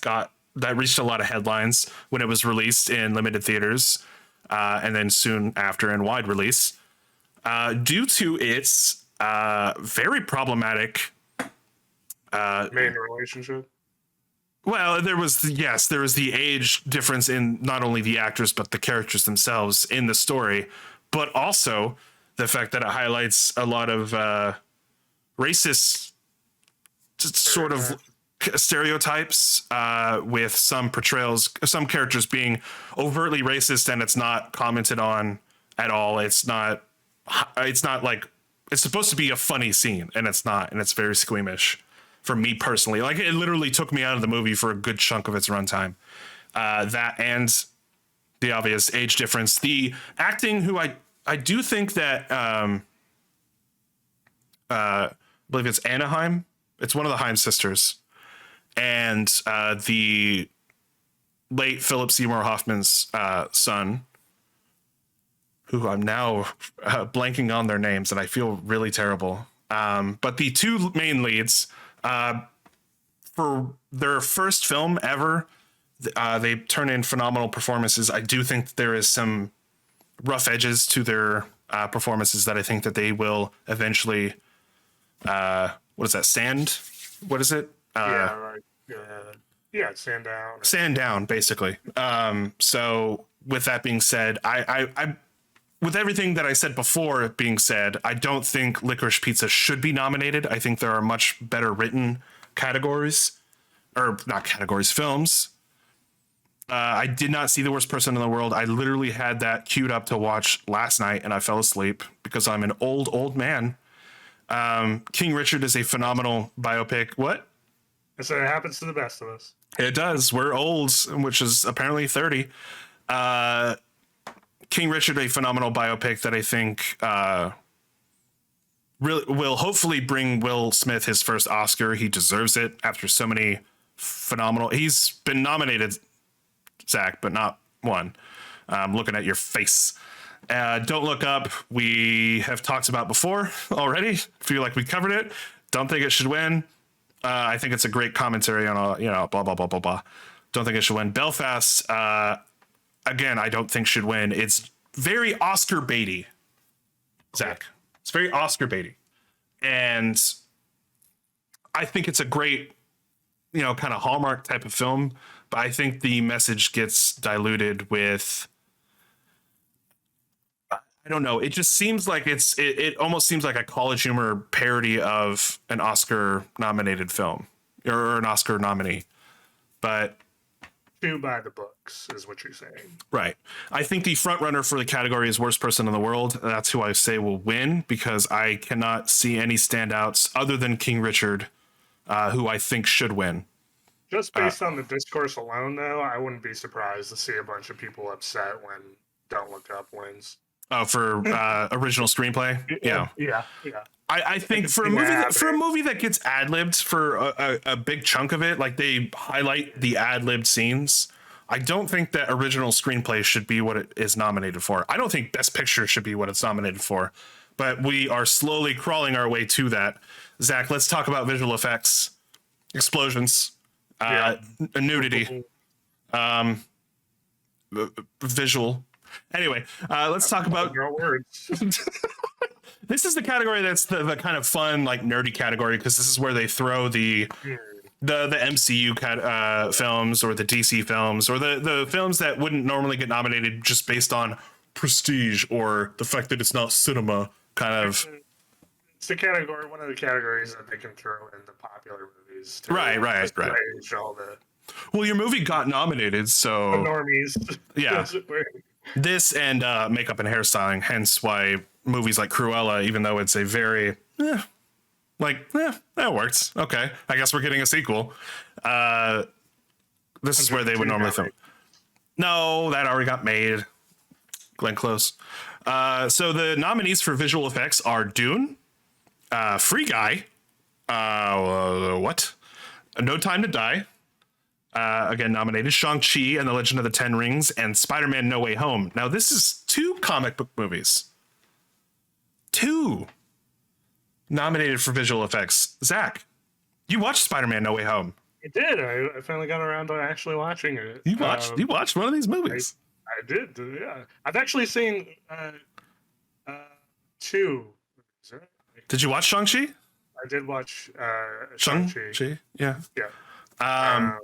reached a lot of headlines when it was released in limited theaters, and then soon after in wide release, due to its very problematic main relationship. Well, there was the age difference in not only the actors but the characters themselves in the story, but also the fact that it highlights a lot of racist sort of stereotypes with some portrayals, some characters being overtly racist, and it's not commented on at all. It's not like it's supposed to be a funny scene, and it's not, and it's very squeamish for me personally. Like, it literally took me out of the movie for a good chunk of its runtime. That and the obvious age difference, the acting, who I do think that I believe it's Anaheim. It's one of the Haim sisters, and the late Philip Seymour Hoffman's son, who I'm now blanking on their names, and I feel really terrible. But the two main leads, for their first film ever, they turn in phenomenal performances. I do think there is some rough edges to their performances that I think that they will eventually, what is that? What is it? Yeah, right. Yeah, sand down. Sand down, basically. So with that being said, I with everything that I said before being said, I don't think Licorice Pizza should be nominated. I think there are much better written categories, or not categories, films. I did not see The Worst Person in the World. I literally had that queued up to watch last night, and I fell asleep because I'm an old man. King Richard is a phenomenal biopic. What? So it happens to the best of us. It does. We're old, which is apparently 30. King Richard, a phenomenal biopic that I think really will hopefully bring Will Smith his first Oscar. He deserves it after so many phenomenal. He's been nominated, Zach, but not won. Looking at your face. Don't Look Up, we have talked about before already. Feel like we covered it. Don't think it should win. I think it's a great commentary on all, blah, blah, blah, blah, blah. Don't think it should win. Belfast, again, I don't think should win. It's very Oscar baity, Zach. It's very Oscar baity. And I think it's a great, kind of Hallmark type of film. But I think the message gets diluted with, I don't know. It just seems like it almost seems like a College Humor parody of an Oscar nominated film or an Oscar nominee. But Too by the books is what you're saying. Right. I think the front runner for the category is Worst Person in the World. That's who I say will win, because I cannot see any standouts other than King Richard, who I think should win. Just based on the discourse alone, though, I wouldn't be surprised to see a bunch of people upset when Don't Look Up wins. Oh, for original screenplay? Yeah. I think for a movie that gets ad-libbed for a big chunk of it, like they highlight the ad-libbed scenes, I don't think that original screenplay should be what it is nominated for. I don't think Best Picture should be what it's nominated for, but we are slowly crawling our way to that. Zach, let's talk about visual effects, explosions, nudity. visual. Anyway, let's talk about. No words. This is the category that's the kind of fun, like nerdy category, because this is where they throw the MCU films or the DC films or the films that wouldn't normally get nominated just based on prestige or the fact that it's not cinema kind of. It's the category, one of the categories that they can throw in the popular movies. Right. All the Well, your movie got nominated, so normies. Yeah. This and makeup and hairstyling, hence why movies like Cruella, even though it's a very that works. Okay, I guess we're getting a sequel. This is where they would normally film. No, that already got made. Glenn Close. So the nominees for visual effects are Dune, Free Guy, what? No Time to Die. Again nominated, Shang-Chi and the Legend of the Ten Rings, and Spider-Man No Way Home. Now this is 2 comic book movies. 2 nominated for visual effects. Zach, you watched Spider-Man No Way Home. I did. I finally got around to actually watching it. You watched one of these movies. I did, yeah. I've actually seen 2. Did you watch Shang-Chi? I did watch Shang-Chi. Yeah. Yeah.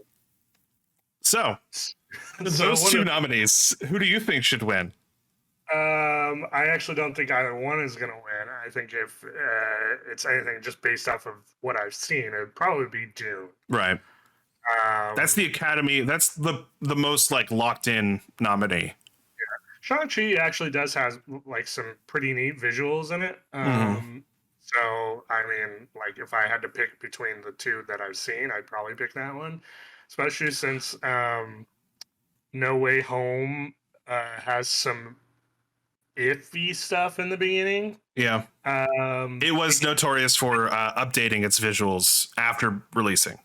So those 2 nominees, who do you think should win? I actually don't think either one is going to win. I think if it's anything just based off of what I've seen, it'd probably be Dune. Right. That's the Academy. That's the most like locked in nominee. Yeah. Shang-Chi actually does have like some pretty neat visuals in it. So I mean, like if I had to pick between the 2 that I've seen, I'd probably pick that one. Especially since No Way Home has some iffy stuff in the beginning. Yeah. It was notorious for updating its visuals after releasing.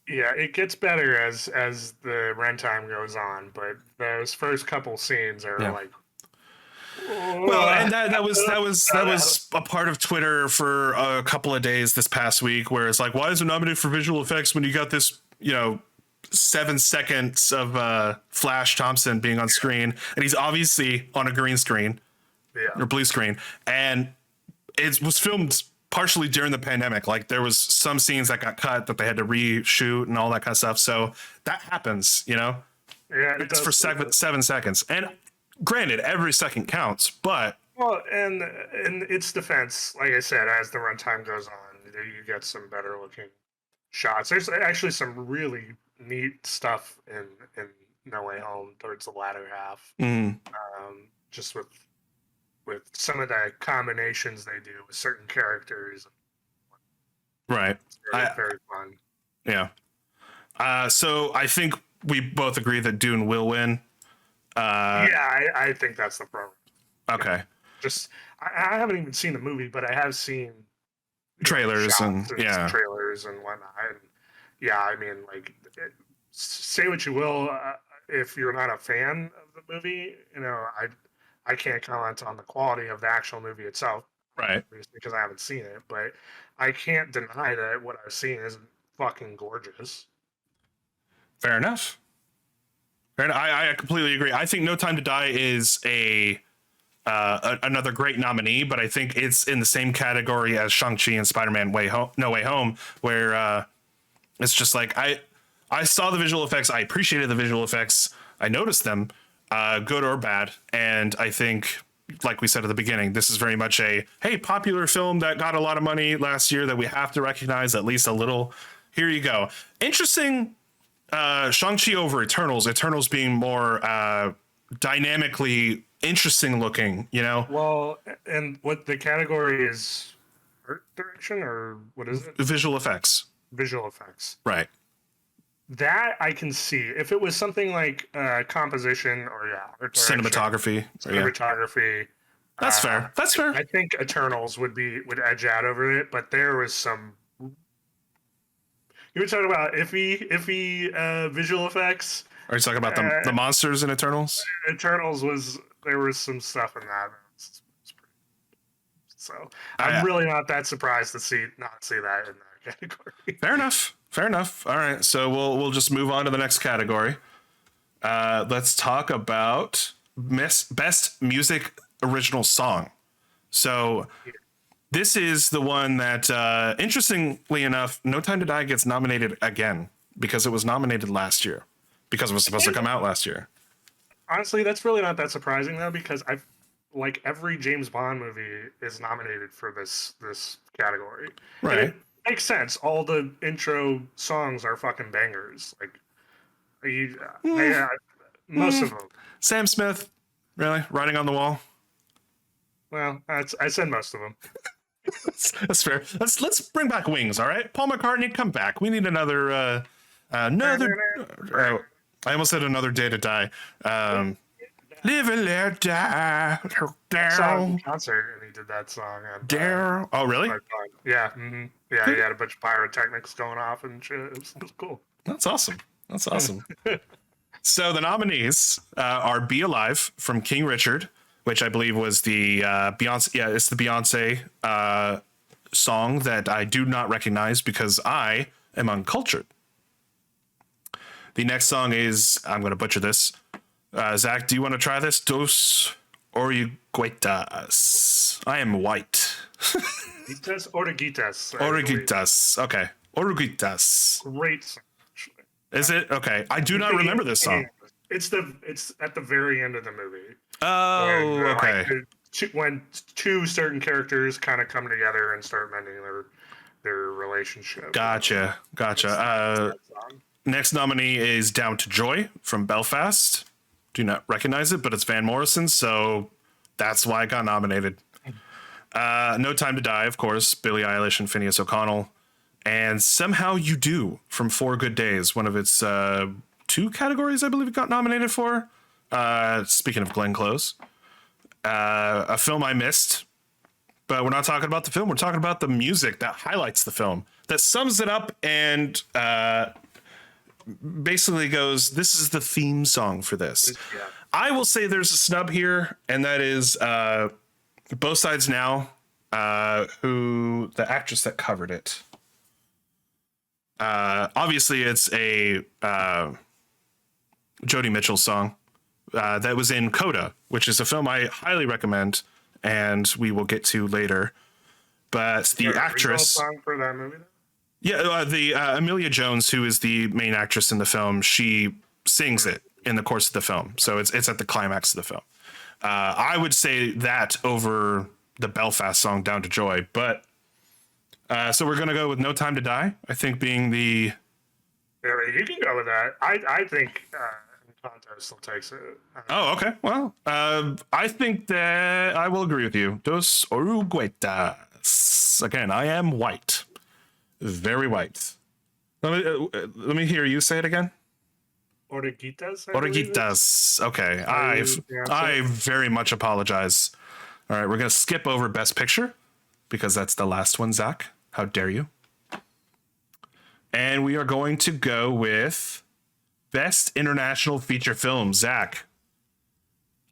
Yeah, it gets better as the runtime goes on, but those first couple scenes are like. Well, and that was a part of Twitter for a couple of days this past week, where it's like, why is it nominated for visual effects when you got this, 7 seconds of Flash Thompson being on screen, and he's obviously on a green screen or blue screen, and it was filmed partially during the pandemic. Like there was some scenes that got cut that they had to reshoot and all that kind of stuff. So that happens, Yeah, it's for 7 seconds, and granted, every second counts, but in its defense, like I said, as the runtime goes on, you get some better looking shots. There's actually some really neat stuff in No Way Home towards the latter half. Just with some of the combinations they do with certain characters. Right. It's very fun. Yeah. So I think we both agree that Dune will win. I think that's the program. Okay. Just I haven't even seen the movie, but I have seen trailers and trailers and whatnot. And I mean, like, say what you will, if you're not a fan of the movie, I can't comment on the quality of the actual movie itself, right? Because I haven't seen it, but I can't deny that what I've seen is fucking gorgeous. Fair enough. I completely agree. I think No Time to Die is another great nominee, but I think it's in the same category as Shang-Chi and Spider-Man No Way Home, where it's just like I saw the visual effects. I appreciated the visual effects. I noticed them, good or bad. And I think, like we said at the beginning, this is very much popular film that got a lot of money last year that we have to recognize at least a little. Here you go. Interesting. Shang-Chi over Eternals. Eternals being more dynamically interesting looking, Well, and what the category is, art direction, or what is it? Visual effects. Visual effects. Right. That I can see. If it was something like composition or cinematography. Cinematography. That's fair. That's fair. I think Eternals would edge out over it, but there was some. You were talking about iffy visual effects. Are you talking about the monsters in Eternals? Eternals there was some stuff in that. So I'm really not that surprised to not see that in that category. Fair enough. All right, so we'll just move on to the next category. Let's talk about best music original song. So this is the one that, interestingly enough, No Time to Die gets nominated again because it was nominated last year because it was supposed to come out last year. Honestly, that's really not that surprising though, because I've like every James Bond movie is nominated for this category. And Right. it makes sense. All the intro songs are fucking bangers. Like you, most of them. Sam Smith, really? Writing on the wall? Well, I said most of them. That's fair. Let's bring back Wings, all right? Paul McCartney, come back. We need another. I almost said Another Day to Die. Live and let die. I saw him in Down. concert and he did that song. And, Down. Oh, really? quite fun. Yeah, yeah. He had a bunch of pyrotechnics going off and shit. It was cool. That's awesome. That's awesome. So the nominees are "Be Alive" from King Richard, which I believe was the Beyonce. Yeah, it's the Beyonce song that I do not recognize because I am uncultured. The next song is, I'm going to butcher this. Zach, do you want to try this? Dos Oruguitas. I am white. Guitas Oruguitas. Oruguitas. Okay. Oruguitas. Great song, actually. Is it? Okay. I do not remember this song. It's at the very end of the movie. Oh, when, okay. When two certain characters kind of come together and start mending their relationship. Gotcha. Next nominee is Down to Joy from Belfast. Do not recognize it, but it's Van Morrison, so that's why it got nominated. No Time to Die, of course, Billie Eilish and Phineas O'Connell. And Somehow You Do from Four Good Days, one of its two categories I believe it got nominated for. Speaking of Glenn Close. A film I missed, but we're not talking about the film. We're talking about the music that highlights the film, that sums it up and basically goes, this is the theme song for this. Yeah. I will say there's a snub here, and that is Both Sides Now, who the actress that covered it. Obviously, it's a Joni Mitchell song that was in Coda, which is a film I highly recommend, and we will get to later. But the actress song for that movie. yeah, the Amelia Jones, who is the main actress in the film, she sings it in the course of the film. So it's at the climax of the film. I would say that over the Belfast song Down to Joy. But so we're going to go with No Time to Die, I think being the... Yeah, you can go with that. I think Encanto still takes it. Oh, okay. Well, I think that I will agree with you. Dos Oruguetas. Again, I am white. Very white. Let me hear you say it again. Oruguitas. Oruguitas. Okay. I very much apologize. All right, we're going to skip over Best Picture because that's the last one, Zach. How dare you? And we are going to go with Best International Feature Film. Zach,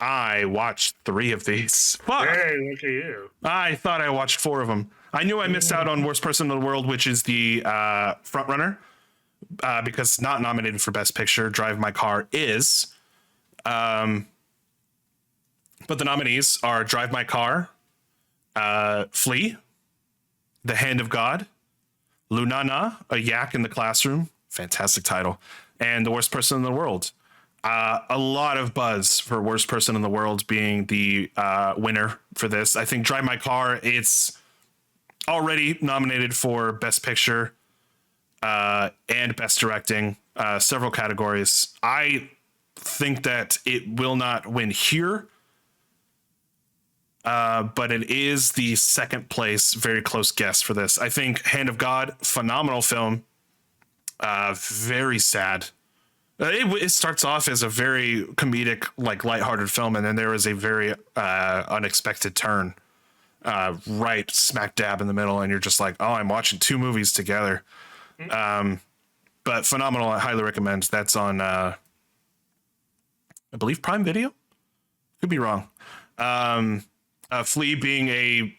I watched 3 of these. Fuck. Hey, look at you. I thought I watched 4 of them. I knew I missed out on Worst Person in the World, which is the frontrunner, because it's not nominated for Best Picture. Drive My Car is. But the nominees are Drive My Car, Flea, The Hand of God, Lunana, A Yak in the Classroom, fantastic title, and The Worst Person in the World. A lot of buzz for Worst Person in the World being the winner for this. I think Drive My Car, it's already nominated for Best Picture and Best Directing, several categories. I think that it will not win here, but it is the second place, very close guess for this. I think Hand of God, phenomenal film, very sad. It starts off as a very comedic, like lighthearted film, and then there is a very unexpected turn right smack dab in the middle, and you're just like, oh, I'm watching 2 movies together. But phenomenal. I highly recommend. That's on I believe Prime Video, could be wrong. Flea being a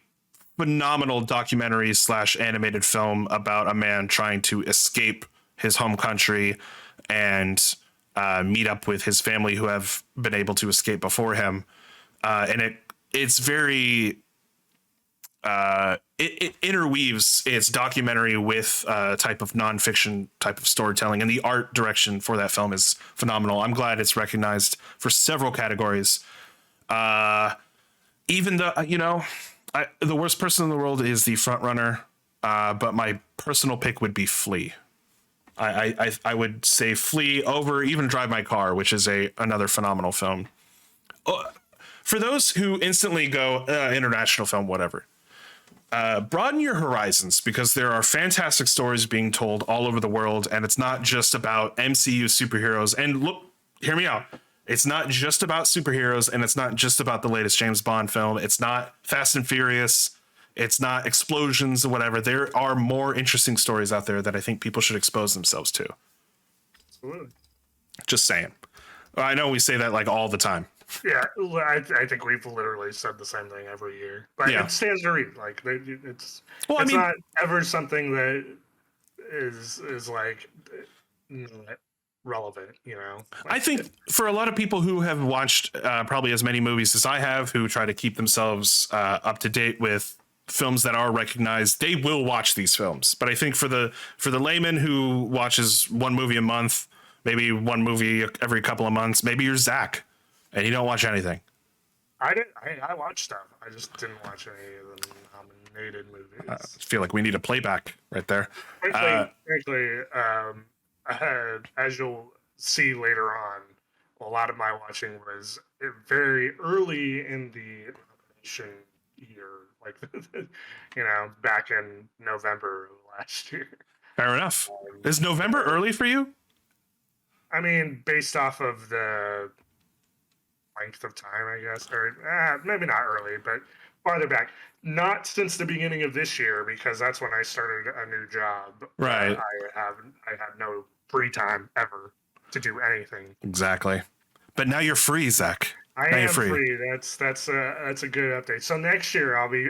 phenomenal documentary / animated film about a man trying to escape his home country and meet up with his family who have been able to escape before him, and it's very it interweaves its documentary with a type of nonfiction type of storytelling, and the art direction for that film is phenomenal. I'm glad it's recognized for several categories. Even though the worst person in the world is the front runner, but my personal pick would be Flea. I would say Flea over even Drive My Car, which is another phenomenal film. For those who instantly go international film, whatever, broaden your horizons, because there are fantastic stories being told all over the world, and it's not just about MCU superheroes. And look, hear me out. It's not just about superheroes, and it's not just about the latest James Bond film. It's not Fast and Furious. It's not explosions or whatever. There are more interesting stories out there that I think people should expose themselves to. Absolutely. Just saying. I know we say that like all the time. Yeah, I think we've literally said the same thing every year, but Yeah. it stands to read. Like it's Well, it's not ever something that is like not relevant. Like, I think for a lot of people who have watched probably as many movies as I have, who try to keep themselves up to date with films that are recognized, they will watch these films. But I think for the layman who watches one movie a month, maybe one movie every couple of months, maybe you're Zach and you don't watch anything. I did. I watched stuff. I just didn't watch any of the nominated movies. I feel like we need a playback right there. Frankly, as you'll see later on, a lot of my watching was very early in the nomination year, like back in November of last year. Fair enough. Is November early for you? I mean, based off of the length of time, I guess, or maybe not early, but farther back. Not since the beginning of this year, because that's when I started a new job. Right. I had no free time ever to do anything. Exactly. But now you're free, Zach. I am free. That's a good update. So next year I'll be.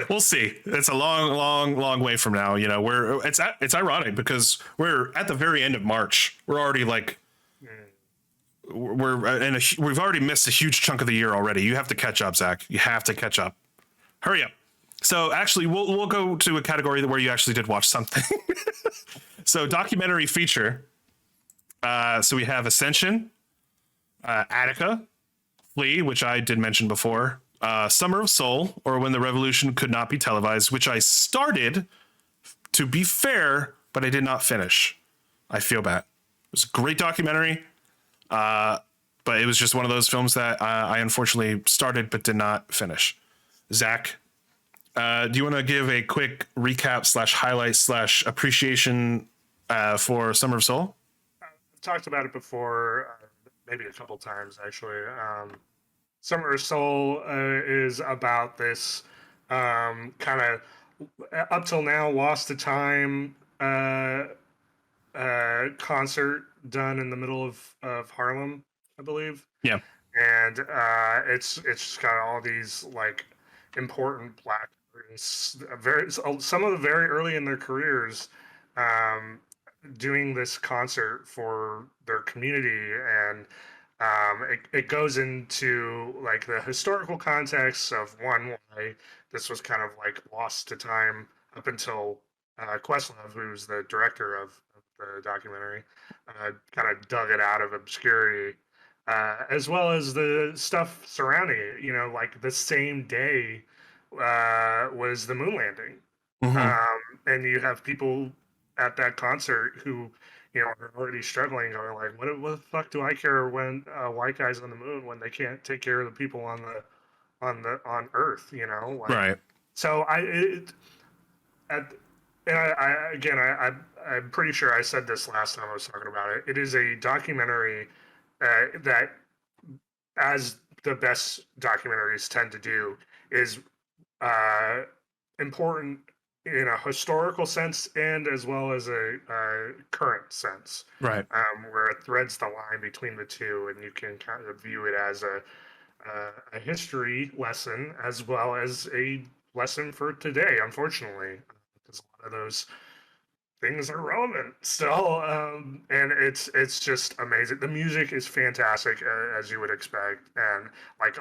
We'll see. It's a long way from now. It's ironic because we're at the very end of March. We're already like. We've already missed a huge chunk of the year already. You have to catch up, Zach. You have to catch up. Hurry up. So actually, we'll go to a category where you actually did watch something. So documentary feature. So we have Ascension, Attica, Flea, which I did mention before, Summer of Soul, or When the Revolution Could Not Be Televised, which I started, to be fair, but I did not finish. I feel bad. It was a great documentary. But it was just one of those films that I unfortunately started but did not finish. Zach, do you want to give a quick recap / highlight / appreciation for Summer of Soul? I've talked about it before, maybe a couple times actually. Summer of Soul is about this kind of up till now lost to time concert done in the middle of Harlem, I believe. Yeah. And it's got all these like important black artists, some of them very early in their careers, doing this concert for their community, and it goes into like the historical context of why this was kind of like lost to time up until Questlove, who's the director of the documentary, kind of dug it out of obscurity, as well as the stuff surrounding it. Like the same day was the moon landing. Mm-hmm. And you have people at that concert who, are already struggling, going like, what the fuck do I care when white guys on the moon when they can't take care of the people on Earth, like, right. So I'm pretty sure I said this last time I was talking about it. It is a documentary that, as the best documentaries tend to do, is important in a historical sense and as well as a current sense. Right. Where it threads the line between the two, and you can kind of view it as a history lesson as well as a lesson for today, unfortunately. Because a lot of those things are relevant still, and it's just amazing. The music is fantastic, as you would expect, and like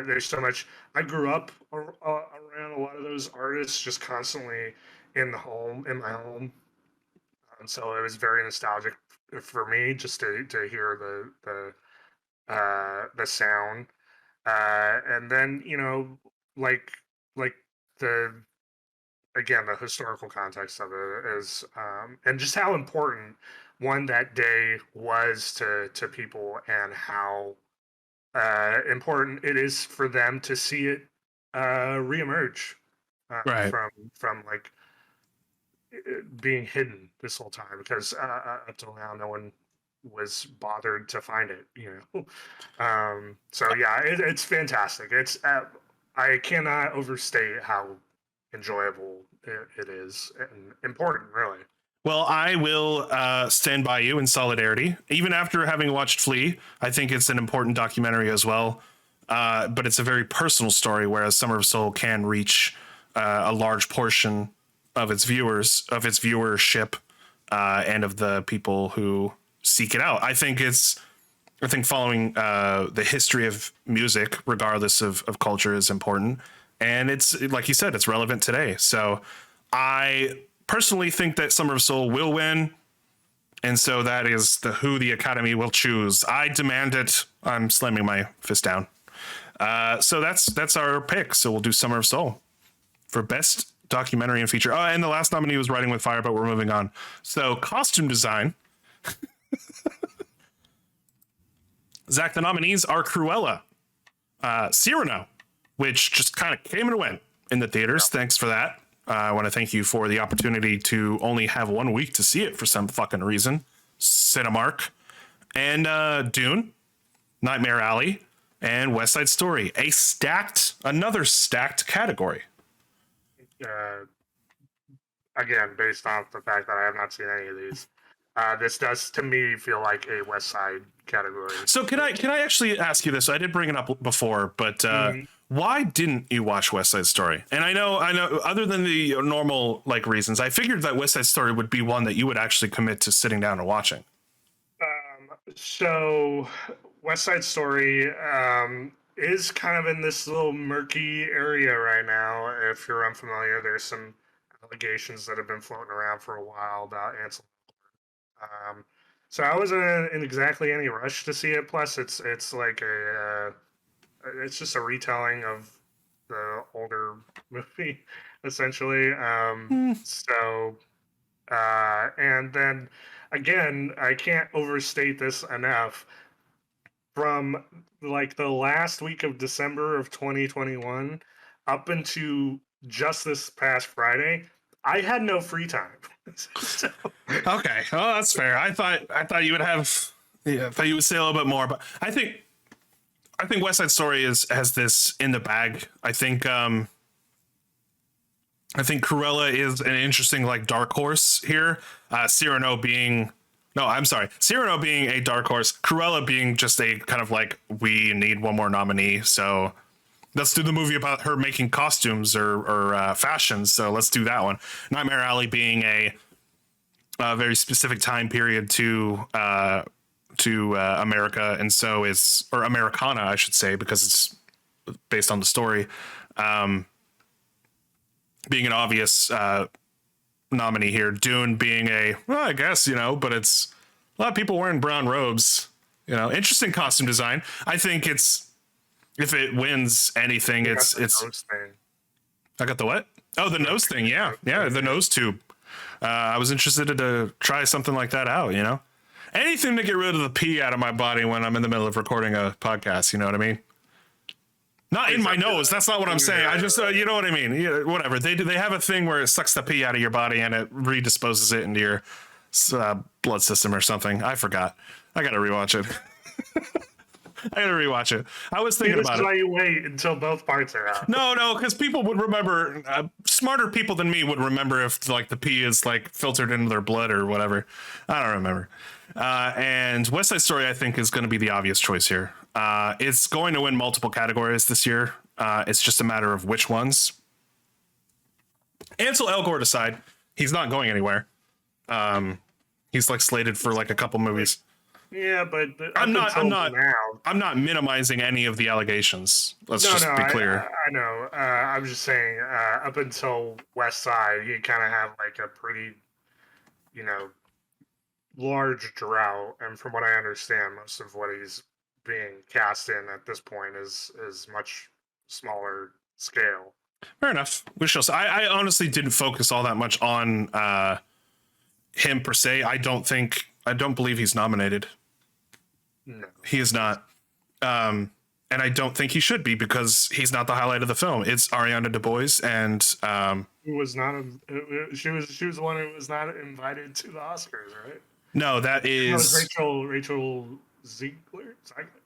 there's so much. I grew up around a lot of those artists, just constantly in my home, and so it was very nostalgic for me just to hear the sound, and then like like the again the historical context of it is, and just how important one that day was to people, and how important it is for them to see it reemerge, Right. from like being hidden this whole time, because up till now no one was bothered to find it, so yeah, it's fantastic. I cannot overstate how enjoyable it is, and important, really. Well, I will stand by you in solidarity. Even after having watched Flea, I think it's an important documentary as well. But it's a very personal story, whereas Summer of Soul can reach a large portion of its viewership, and of the people who seek it out. I think following the history of music, regardless of culture, is important. And it's like you said, it's relevant today. So I personally think that Summer of Soul will win. And so that is who the Academy will choose. I demand it. I'm slamming my fist down. So that's our pick. So we'll do Summer of Soul for best documentary and feature. Oh, and the last nominee was Writing with Fire, but we're moving on. So costume design. Zach, the nominees are Cruella, Cyrano, which just kind of came and went in the theaters. Thanks for that. I want to thank you for the opportunity to only have 1 week to see it for some fucking reason. Cinemark. And Dune, Nightmare Alley, and West Side Story. Another stacked category. Uh, Again, based off the fact that I have not seen any of these, this does to me feel like a West Side category. So can I actually ask you this? I did bring it up before, but why didn't you watch West Side Story? And I know, other than the normal like reasons, I figured that West Side Story would be one that you would actually commit to sitting down and watching. So West Side Story is kind of in this little murky area right now. If you're unfamiliar, there's some allegations that have been floating around for a while about Ansel. So I wasn't in exactly any rush to see it. Plus, it's like it's just a retelling of the older movie, essentially. So, and then again, I can't overstate this enough. From like the last week of December of 2021 up into just this past Friday, I had no free time. So, Okay, oh, that's fair. I thought you would have, yeah, I thought you would say a little bit more, but I think West Side Story has this in the bag. I think Cruella is an interesting like dark horse here. Cyrano being Cyrano being a dark horse, Cruella being just a kind of like, we need one more nominee, so let's do the movie about her making costumes or fashions. So let's do that one. Nightmare Alley being a very specific time period to America, and so or Americana, I should say, because it's based on the story. Being an obvious nominee here. Dune being I guess, but it's a lot of people wearing brown robes. Interesting costume design. I think if it wins anything, it's I got the what? Oh, the nose thing. Yeah, the nose tube. I was interested to try something like that out. Anything to get rid of the pee out of my body when I'm in the middle of recording a podcast. You know what I mean? Not in my nose. That's not what I'm saying. I just, you know what I mean? Yeah, whatever. They have a thing where it sucks the pee out of your body and it redisposes it into your blood system or something. I forgot. I got to rewatch it. I was thinking about it. This is why you wait until both parts are out. No, because people would remember. Smarter people than me would remember if like the pee is like filtered into their blood or whatever. I don't remember. And West Side Story, I think, is going to be the obvious choice here. It's going to win multiple categories this year. It's just a matter of which ones. Ansel Elgort aside, he's not going anywhere. He's like slated for like a couple movies. Yeah, but I'm not. I'm not. now. I'm not minimizing any of the allegations. Let's No, just no, be clear. I know. I'm just saying, up until West Side, he kind of had like a pretty, you know, large drought, and from what I understand, most of what he's being cast in at this point is much smaller scale. Fair enough. We shall. I honestly didn't focus all that much on him per se. I don't believe he's nominated. No. He is not. And I don't think he should be because he's not the highlight of the film. It's Ariana DeBose and Who was not? She was the one who was not invited to the Oscars, right? no, that is That was Rachel Ziegler.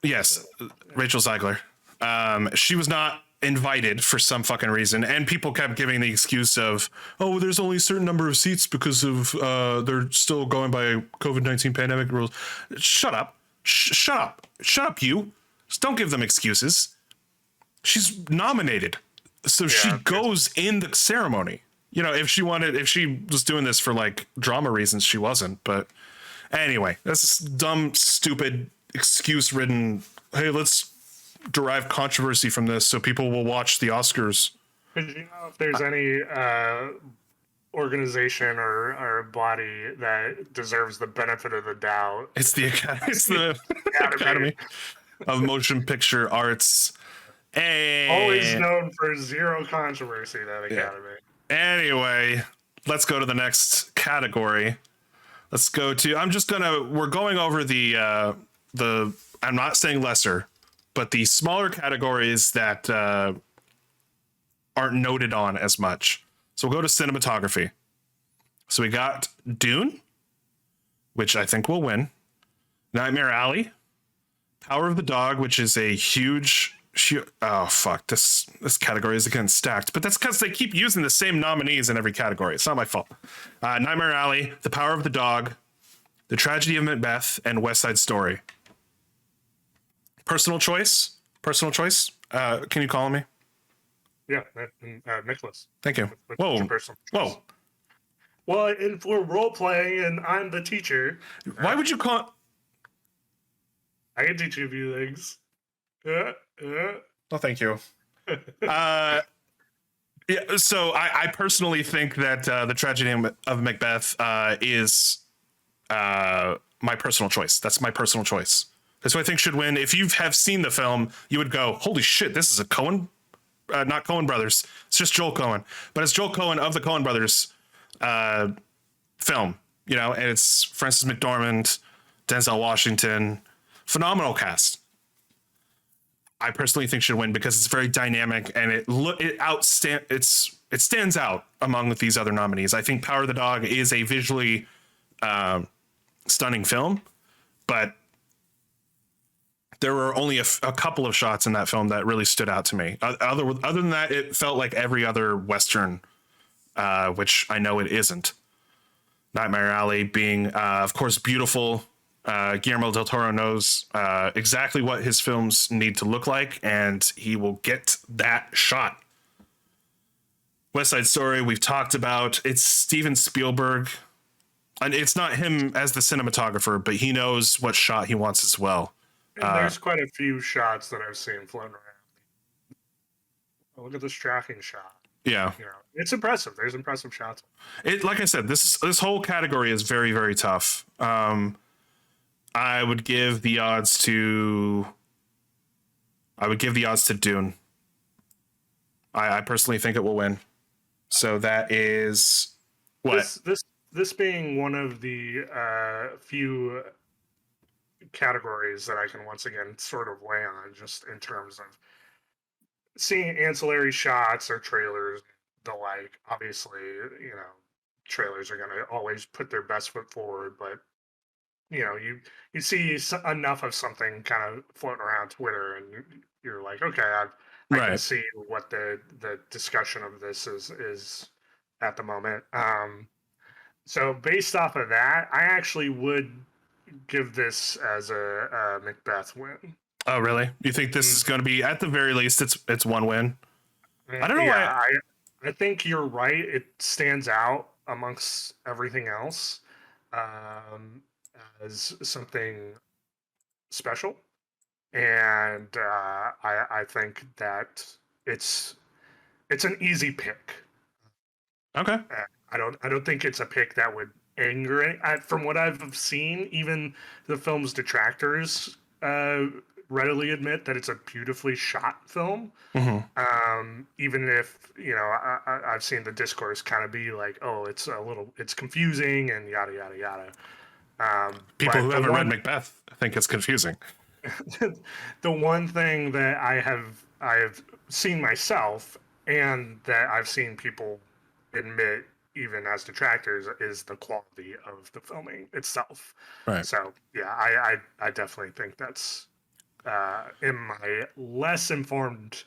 yes, Rachel Ziegler. She was not invited for some fucking reason, and people kept giving the excuse of, "Oh, there's only a certain number of seats because of they're still going by COVID-19 pandemic rules." Shut up! Shut up! Shut up! You just don't give them excuses. She's nominated, so she goes in the ceremony. You know, if she was doing this for like drama reasons, she wasn't. But anyway, that's this dumb, stupid, excuse-ridden. Hey, let's derive controversy from this so people will watch the Oscars. Did you know if there's any organization or body that deserves the benefit of the doubt? It's the Academy of Motion Picture Arts. Always known for zero controversy, that Academy. Anyway, let's go to the next category. Let's go to. We're going over the. I'm not saying lesser, but the smaller categories that aren't noted on as much. So we'll go to cinematography. So we got Dune, which I think will win. Nightmare Alley, Power of the Dog, which is a huge. Oh fuck! This category is again stacked, but that's because they keep using the same nominees in every category. It's not my fault. Nightmare Alley, The Power of the Dog, The Tragedy of Macbeth, and West Side Story. Personal choice. Can you call me? Yeah, Nicholas. Thank you. Whoa. Whoa. Well, if we're role playing and I'm the teacher, why would you call? I can teach you a few things. Oh, thank you. Yeah, so I personally think that The Tragedy of Macbeth is my personal choice. That's my personal choice. That's what I think should win. If you have seen the film, you would go, holy shit, this is a Coen, not Coen brothers. It's just Joel Coen. But it's Joel Coen of the Coen brothers film, you know, and it's Frances McDormand, Denzel Washington, phenomenal cast. I personally think should win because it's very dynamic and it stands out among these other nominees. I think Power of the Dog is a visually stunning film, but there were only a couple of shots in that film that really stood out to me. Other than that, it felt like every other Western, which I know it isn't. Nightmare Alley being, of course, beautiful. Guillermo del Toro knows exactly what his films need to look like, and he will get that shot. West Side Story, we've talked about. It's Steven Spielberg. And it's not him as the cinematographer, but he knows what shot he wants as well. And there's quite a few shots that I've seen floating around. Oh, look at this tracking shot. Yeah, you know, it's impressive. There's impressive shots. It, like I said, this whole category is very, very tough. I would give the odds to Dune. I personally think it will win. So that is what this being one of the few categories that I can once again sort of lay on, just in terms of seeing ancillary shots or trailers, the like. Obviously, you know, trailers are going to always put their best foot forward, but you know, you see enough of something kind of floating around Twitter, and you're like, okay, I can see what the discussion of this is at the moment. So based off of that, I actually would give this as a Macbeth win. Oh, really? You think this is going to be, at the very least, it's one win? I don't know why. I think you're right. It stands out amongst everything else. um, as something special, and I think that it's it's an easy pick. Okay. I don't think it's a pick that would anger from what I've seen. Even the film's detractors readily admit that it's a beautifully shot film. Hmm. Even if I've seen the discourse kind of be like, oh, it's confusing and yada yada yada. People But who haven't read Macbeth think it's confusing. the one thing that I have seen myself and that I've seen people admit even as detractors is the quality of the filming itself. Right. So yeah, I definitely think that's in my less informed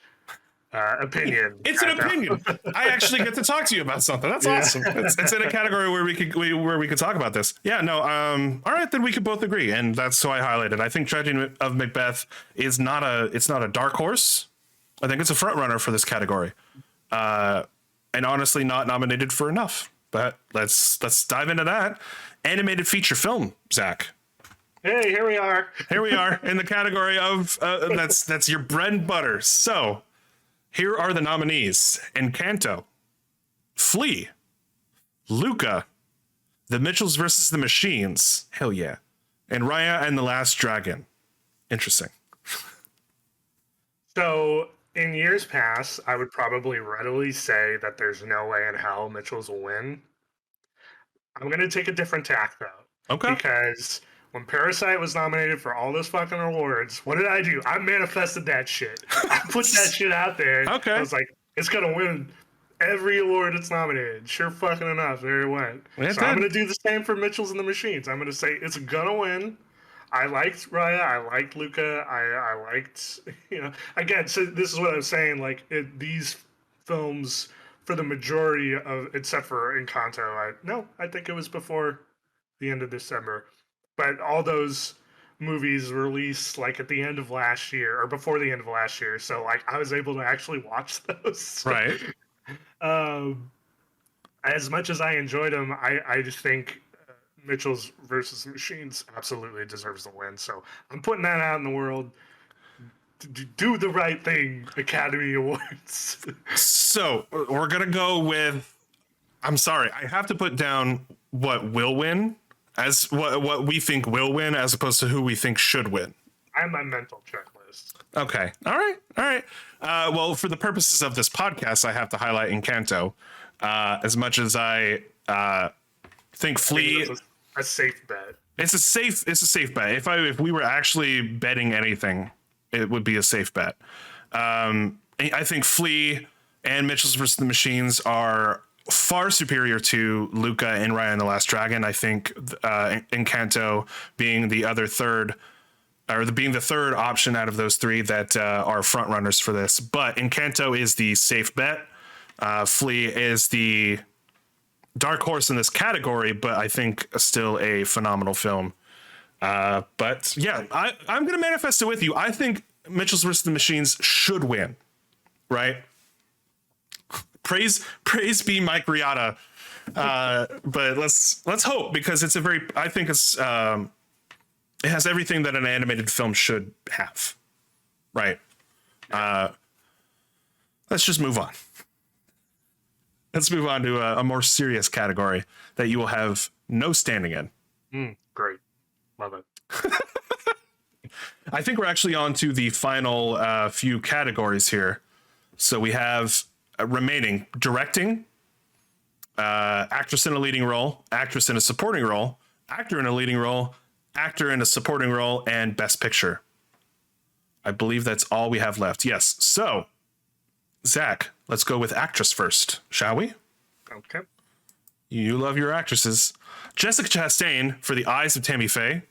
opinion. It's an opinion. I actually get to talk to you about something. That's Yeah. awesome. It's in a category where we could talk about this. Yeah, no. All right, then we could both agree, and that's why I highlighted. I think Tragedy of Macbeth is not a dark horse. I think it's a front runner for this category, and honestly, not nominated for enough. But let's dive into that. Animated feature film, Zach. Hey, here we are. Here we are in the category of that's your bread and butter. So here are the nominees: Encanto, Flea, Luca, The Mitchells versus the Machines, hell yeah, and Raya and the Last Dragon. Interesting. So in years past, I would probably readily say that there's no way in hell Mitchell's will win. I'm gonna take a different tack though, Okay. because when Parasite was nominated for all those fucking awards, what did I do? I manifested that shit. I put that shit out there. Okay. I was like, it's gonna win every award it's nominated. Sure fucking enough, there it went. It So I'm did. gonna do the same for Mitchell's and the Machines. I'm gonna say it's gonna win. I liked Raya. I liked Luca. I liked, again, so this is what I was saying. Like, these films, for the majority of, except for Encanto, I think it was before the end of December. But all those movies released like at the end of last year or before the end of last year. So, like, I was able to actually watch those. Right. um, as much as I enjoyed them, I just think Mitchell's versus Machines absolutely deserves the win. So I'm putting that out in the world. Do the right thing, Academy Awards. So we're gonna go with. I'm sorry, I have to put down what will win as what we think will win, as opposed to who we think should win. I have my mental checklist. Okay. All right. All right. Well, for the purposes of this podcast, I have to highlight Encanto. As much as I think Flea, It's a safe bet. it's a safe bet. If we were actually betting anything, it would be a safe bet. I think Flea and Mitchell's vs. the Machines are far superior to Luca and Raya and the Last Dragon. I think Encanto being the other third, or being the third option out of those three that are front runners for this. But Encanto is the safe bet. Flea is the dark horse in this category, but I think still a phenomenal film. But yeah, I'm going to manifest it with you. I think Mitchell's vs. the Machines should win, right? Praise be Mike Riata. But let's hope, because it's I think it's, it has everything that an animated film should have, right? Let's just move on. Let's move on to a more serious category that you will have no standing in. Great. Love it. I think we're actually on to the final few categories here. So we have remaining directing, actress in a leading role, actress in a supporting role, actor in a leading role, actor in a supporting role, and best picture. I believe that's all we have left. Yes. So, Zach, let's go with actress first, shall we? Okay. You love your actresses. Jessica Chastain for The Eyes of Tammy Faye.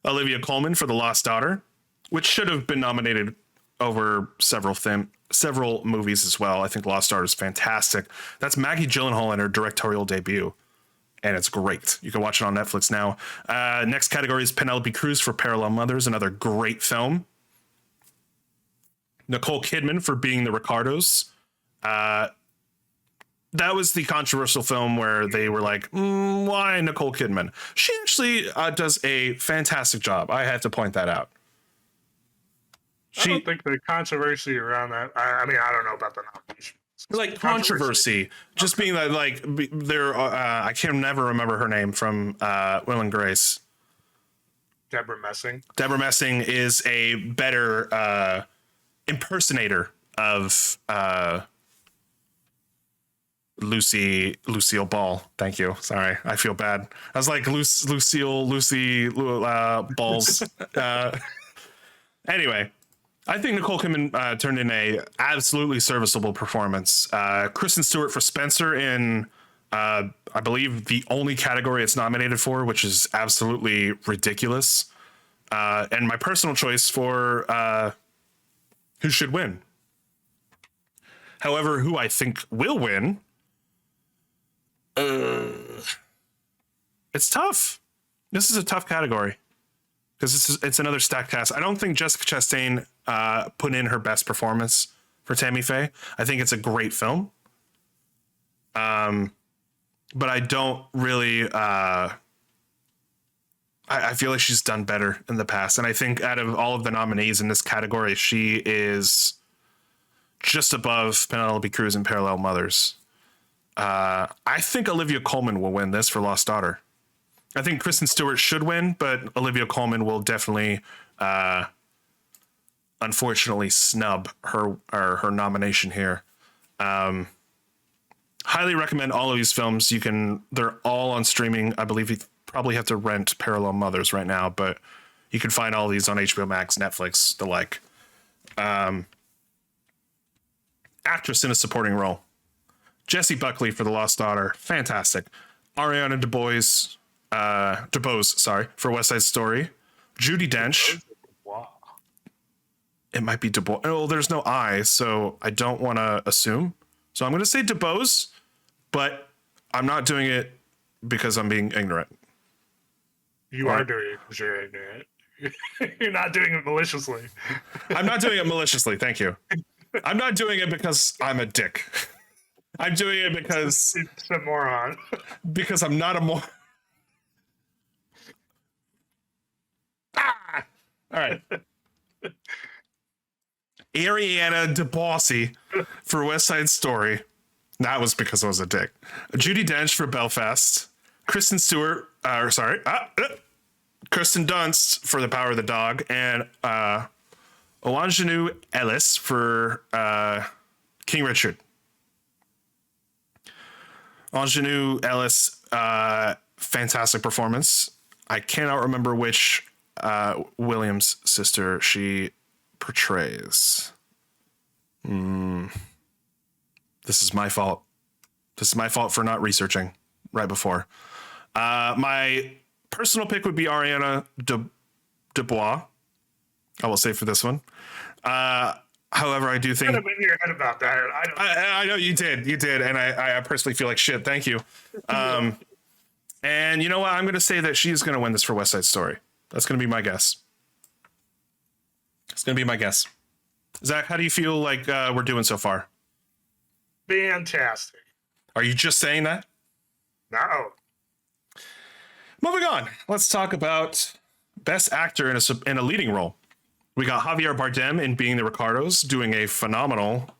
Olivia Colman for The Lost Daughter, which should have been nominated over several movies as well. I think Lost Daughter is fantastic. That's Maggie Gyllenhaal in her directorial debut, and it's great. You can watch it on Netflix now. Next category is Penelope Cruz for Parallel Mothers, another great film. Nicole Kidman for Being the Ricardos. that was the controversial film where they were like, why Nicole Kidman? She actually does a fantastic job. I have to point that out. I don't think the controversy around that. I mean, I don't know about the nomination. Like controversy, just being that like there. I can never remember her name from Will and Grace. Deborah Messing. Deborah Messing is a better impersonator of Lucille Ball. Thank you. Sorry, I feel bad. I was like Lucy Balls. Anyway, I think Nicole Kidman turned in a absolutely serviceable performance. Kristen Stewart for Spencer in, I believe, the only category it's nominated for, which is absolutely ridiculous. And my personal choice for who should win. However, who I think will win, it's tough. This is a tough category because it's another stacked cast. I don't think Jessica Chastain put in her best performance for Tammy Faye. I think it's a great film. But I don't really. I feel like she's done better in the past, and I think out of all of the nominees in this category, she is just above Penelope Cruz and Parallel Mothers. I think Olivia Colman will win this for Lost Daughter. I think Kristen Stewart should win, but Olivia Colman will definitely, unfortunately, snub her nomination here. Highly recommend all of these films. They're all on streaming. I believe you probably have to rent Parallel Mothers right now, but you can find all of these on HBO Max, Netflix, the like. Actress in a supporting role. Jessie Buckley for The Lost Daughter. Fantastic. Ariana DeBose, for West Side Story. Judi Dench. Wow. It might be DuBois. Oh, there's no I, so I don't want to assume. So I'm going to say DeBose, but I'm not doing it because I'm being ignorant. You are doing it because you're ignorant. You're not doing it maliciously. I'm not doing it maliciously. Thank you. I'm not doing it because I'm a dick. I'm doing it because it's a moron. Because I'm not a moron. All right. Ariana DeBose for West Side Story. That was because I was a dick. Judi Dench for Belfast. Kristen Dunst for The Power of the Dog, and Olanjanu Ellis for King Richard. Olanjanu Ellis, fantastic performance. I cannot remember which Williams sister she portrays. This is my fault. This is my fault for not researching right before. My personal pick would be Ariana DeBois. I will say for this one. However, I do think I'm in your head about that. I know you did, and I personally feel like shit. Thank you. And you know what? I'm going to say that she is going to win this for West Side Story. That's going to be my guess. It's going to be my guess. Zach, how do you feel like we're doing so far? Fantastic. Are you just saying that? No. Moving on. Let's talk about Best Actor in a leading role. We got Javier Bardem in Being the Ricardos doing a phenomenal.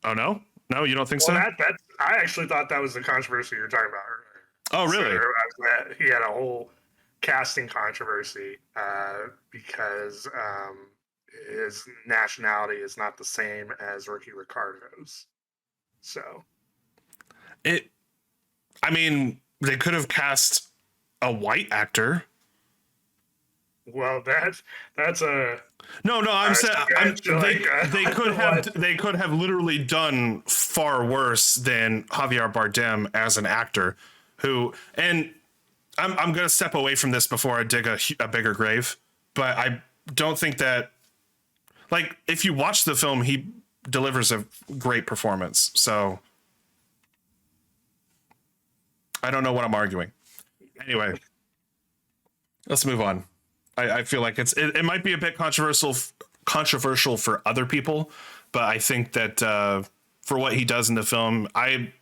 Oh no, you don't think so? I actually thought that was the controversy you're talking about earlier. Oh really? So he had a whole casting controversy because his nationality is not the same as Ricky Ricardo's. So, they could have cast a white actor. Well, that's a no. I'm saying like, they could have literally done far worse than Javier Bardem as an actor. And I'm gonna step away from this before I dig a bigger grave. But I don't think that, like, if you watch the film, he delivers a great performance. So I don't know what I'm arguing. Anyway, let's move on. I feel like it might be a bit controversial for other people, but I think that for what he does in the film, I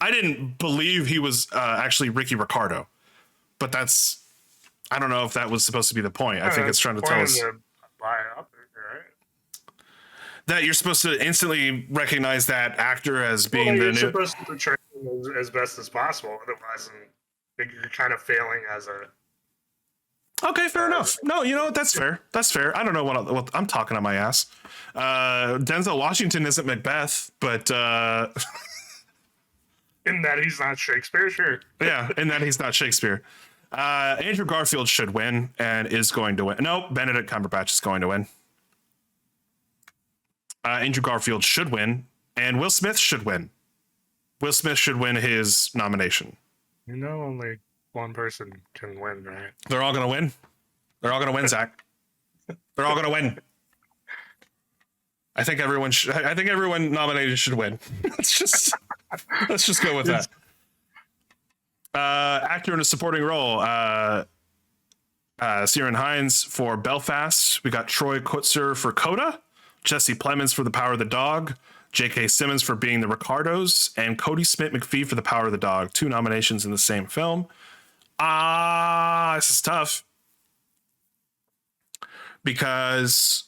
I didn't believe he was actually Ricky Ricardo, but I don't know if that was supposed to be the point. I think it's trying to tell us that you're supposed to instantly recognize that actor as being the you're new. supposed to portray him as best as possible. Otherwise, you're kind of failing as a. Okay, fair enough. No, you know what? That's fair. That's fair. I don't know what I'm talking on my ass. Denzel Washington isn't Macbeth, but in that he's not Shakespeare, sure. Yeah, in that he's not Shakespeare. Andrew Garfield should win and is going to win. No, Benedict Cumberbatch is going to win. Andrew Garfield should win, and Will Smith should win. Will Smith should win his nomination. You know, only one person can win, right? They're all going to win. They're all going to win, Zach. They're all going to win. I think everyone nominated should win. let's just go with that. Actor in a supporting role. Ciarán Hinds for Belfast. We got Troy Kotsur for Coda. Jesse Plemons for The Power of the Dog. J.K. Simmons for Being the Ricardos. And Cody Smith-McPhee for The Power of the Dog. 2 nominations in the same film. This is tough. Because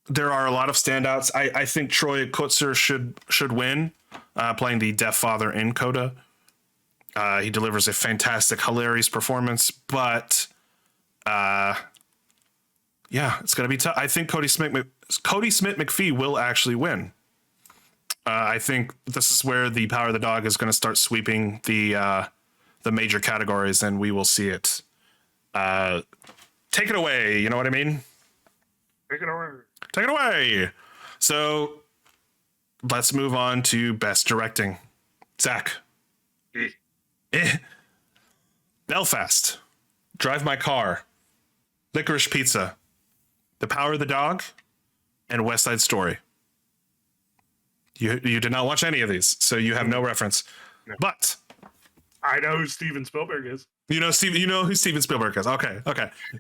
there are a lot of standouts. I think Troy Kotsur should win, playing the deaf father in Coda. He delivers a fantastic, hilarious performance, but yeah, it's going to be tough. I think Cody Smith-McPhee will actually win. I think this is where The Power of the Dog is going to start sweeping the major categories, and we will see it. Take it away. You know what I mean? Take it away. Take it away. So let's move on to Best Directing. Zach. Belfast. Drive My Car. Licorice Pizza. The Power of the Dog. And West Side Story. You did not watch any of these, so you have no reference. No. But I know who Steven Spielberg is. You know who Steven Spielberg is. Okay.